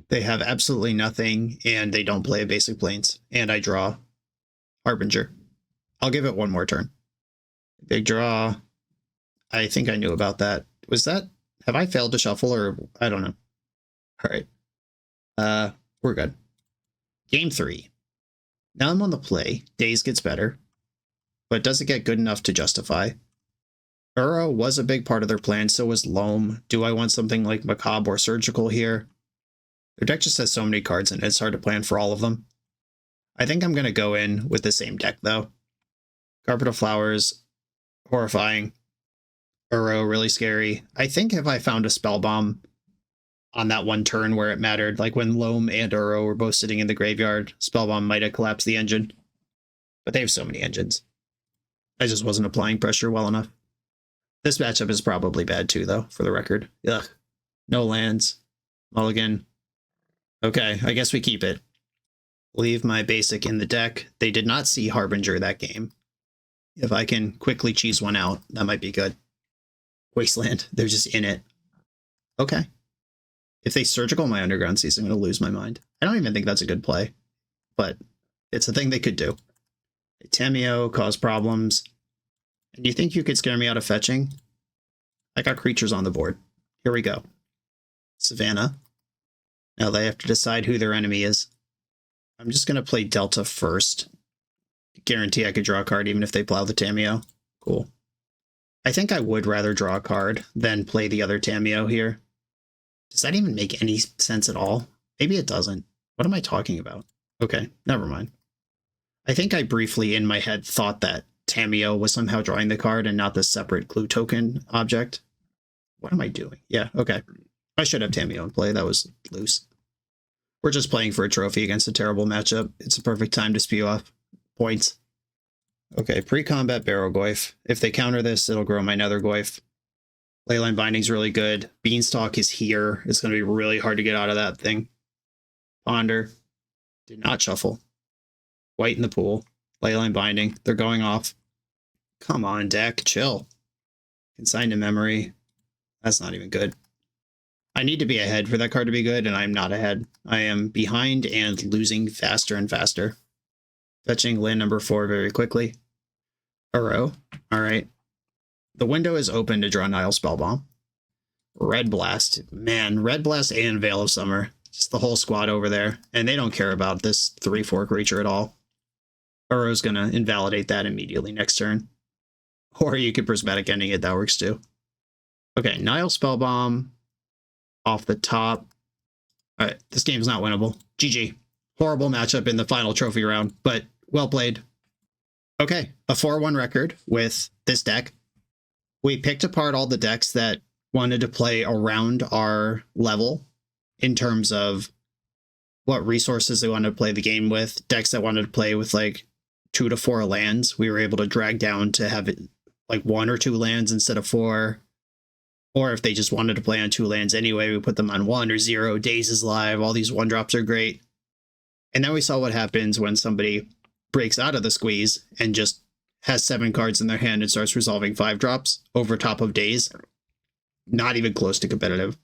they have absolutely nothing and they don't play a Basic Plains. And I draw Harbinger. I'll give it 1 more turn. Big draw. I think I knew about that. Was that... Have I failed to shuffle or... I don't know. All right. We're good. Game 3. Now I'm on the play. Daze gets better. But does it get good enough to justify? Uro was a big part of their plan, so was Loam. Do I want something like Macabre or Surgical here? Their deck just has so many cards and it's hard to plan for all of them. I think I'm going to go in with the same deck, though. Carpet of Flowers. Horrifying. Uro, really scary. I think if I found a Spellbomb, on that one turn where it mattered. Like when Loam and Uro were both sitting in the graveyard, Spellbomb might have collapsed the engine. But they have so many engines. I just wasn't applying pressure well enough. This matchup is probably bad too, though, for the record. Ugh. No lands. Mulligan. Okay, I guess we keep it. Leave my basic in the deck. They did not see Harbinger that game. If I can quickly cheese one out, that might be good. Wasteland, they're just in it. Okay. If they surgical my Underground Seas, I'm going to lose my mind. I don't even think that's a good play, but it's a thing they could do. Tamiyo, cause problems. And you think you could scare me out of fetching? I got creatures on the board. Here we go. Savannah. Now they have to decide who their enemy is. I'm just going to play Delta first. Guarantee I could draw a card even if they plow the Tamiyo. Cool. I think I would rather draw a card than play the other Tamiyo here. Does that even make any sense at all? Maybe it doesn't. What am I talking about? Okay, never mind. I think I briefly in my head thought that Tamiyo was somehow drawing the card and not the separate glue token object. What am I doing? Yeah, okay. I should have Tamiyo in play. That was loose. We're just playing for a trophy against a terrible matchup. It's a perfect time to spew off points. Okay, pre-combat Barrowgoyf. If they counter this, it'll grow my Nethergoyf. Leyline Binding's really good. Beanstalk is here. It's going to be really hard to get out of that thing. Ponder. Did not shuffle. White in the pool. Leyline Binding. They're going off. Come on, deck. Chill. Consign to memory. That's not even good. I need to be ahead for that card to be good, and I'm not ahead. I am behind and losing faster and faster. Fetching land number 4 very quickly. Uro. All right. The window is open to draw Nile Spellbomb. Red Blast. Man, Red Blast and Veil of Summer. Just the whole squad over there. And they don't care about this 3/4 creature at all. Uro's going to invalidate that immediately next turn. Or you could Prismatic Ending it. That works too. Okay, Nile Spellbomb off the top. All right, this game's not winnable. GG. Horrible matchup in the final trophy round, but well played. Okay, a 4-1 record with this deck. We picked apart all the decks that wanted to play around our level in terms of what resources they wanted to play the game with. Decks that wanted to play with like 2 to 4 lands, we were able to drag down to have it like 1 or 2 lands instead of 4. Or if they just wanted to play on 2 lands anyway, we put them on 1 or 0. Daze is live. All these 1-drops are great. And then we saw what happens when somebody breaks out of the squeeze and just has 7 cards in their hand and starts resolving 5-drops over top of Daze. Not even close to competitive.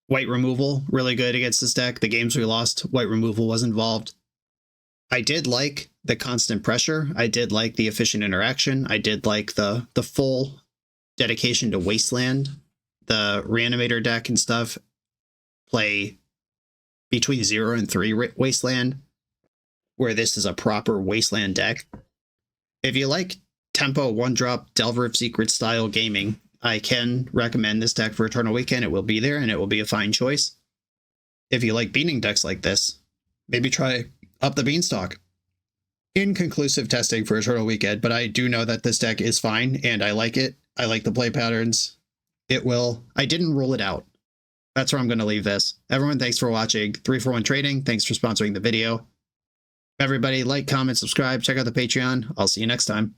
White removal, really good against this deck. The games we lost, white removal was involved. I did like the constant pressure. I did like the efficient interaction. I did like the full dedication to Wasteland. The Reanimator deck and stuff play between 0 and 3 Wasteland, where this is a proper Wasteland deck. If you like tempo 1-drop Delver of Secret style gaming, I can recommend this deck for Eternal Weekend. It will be there and it will be a fine choice. If you like beating decks like this, maybe try up the Beanstalk. Inconclusive testing for Eternal Weekend, but I do know that this deck is fine and I like it. I like the play patterns. It will. I didn't rule it out. That's where I'm going to leave this. Everyone, thanks for watching 341 Trading. Thanks for sponsoring the video. Everybody, like, comment, subscribe, check out the Patreon. I'll see you next time.